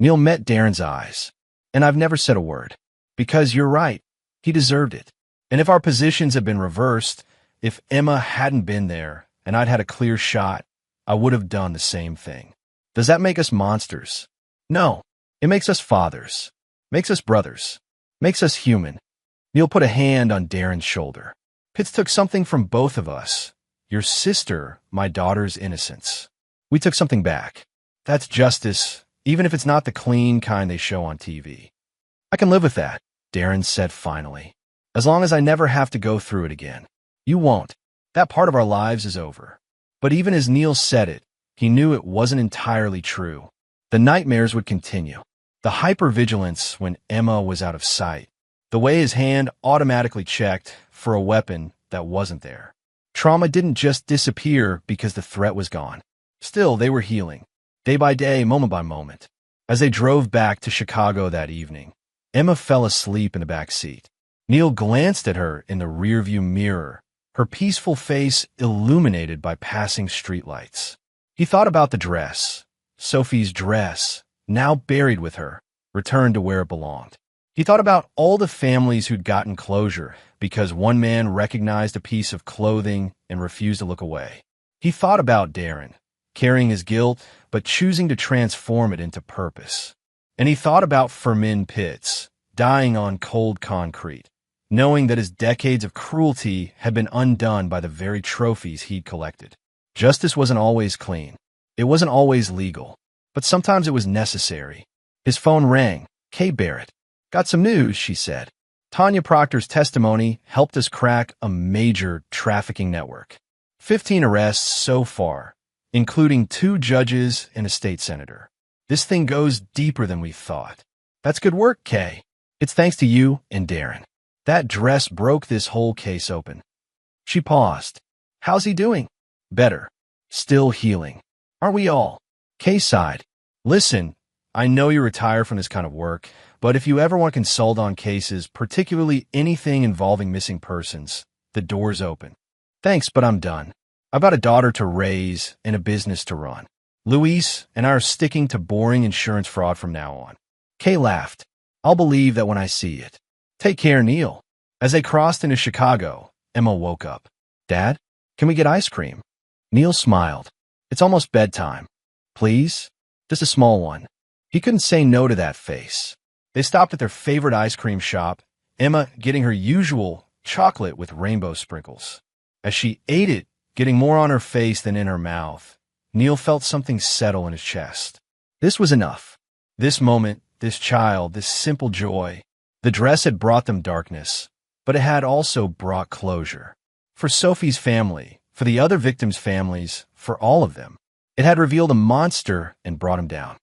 Neil met Darren's eyes. "And I've never said a word. Because you're right. He deserved it. And if our positions had been reversed, if Emma hadn't been there and I'd had a clear shot, I would have done the same thing. Does that make us monsters? No. It makes us fathers. Makes us brothers. Makes us human." Neil put a hand on Darren's shoulder. "Pitts took something from both of us. Your sister, my daughter's innocence. We took something back. That's justice, even if it's not the clean kind they show on TV. I can live with that," Darren said finally. "As long as I never have to go through it again." "You won't. That part of our lives is over." But even as Neil said it, he knew it wasn't entirely true. The nightmares would continue. The hypervigilance when Emma was out of sight. The way his hand automatically checked for a weapon that wasn't there. Trauma didn't just disappear because the threat was gone. Still, they were healing, day by day, moment by moment. As they drove back to Chicago that evening, Emma fell asleep in the back seat. Neil glanced at her in the rearview mirror, her peaceful face illuminated by passing streetlights. He thought about the dress, Sophie's dress, now buried with her, returned to where it belonged. He thought about all the families who'd gotten closure because one man recognized a piece of clothing and refused to look away. He thought about Darren, carrying his guilt but choosing to transform it into purpose. And he thought about Fermin Pitts, dying on cold concrete, knowing that his decades of cruelty had been undone by the very trophies he'd collected. Justice wasn't always clean. It wasn't always legal. But sometimes it was necessary. His phone rang. Kay Barrett. Got some news, she said. Tanya Proctor's testimony helped us crack a major trafficking network. 15 arrests so far, including 2 judges and a state senator. This thing goes deeper than we thought. That's good work, Kay. It's thanks to you and Darren. That dress broke this whole case open. She paused. How's he doing? Better. Still healing. Aren't we all? Kay sighed. Listen, I know you're retired from this kind of work, but if you ever want to consult on cases, particularly anything involving missing persons, the door's open. Thanks, but I'm done. I've got a daughter to raise and a business to run. Luis and I are sticking to boring insurance fraud from now on. Kay laughed. I'll believe that when I see it. Take care, Neil. As they crossed into Chicago, Emma woke up. Dad, can we get ice cream? Neil smiled. It's almost bedtime. Please? Just a small one. He couldn't say no to that face. They stopped at their favorite ice cream shop, Emma getting her usual chocolate with rainbow sprinkles. As she ate it, getting more on her face than in her mouth, Neil felt something settle in his chest. This was enough. This moment, this child, this simple joy. The dress had brought them darkness, but it had also brought closure. For Sophie's family, for the other victims' families, for all of them. It had revealed a monster and brought him down.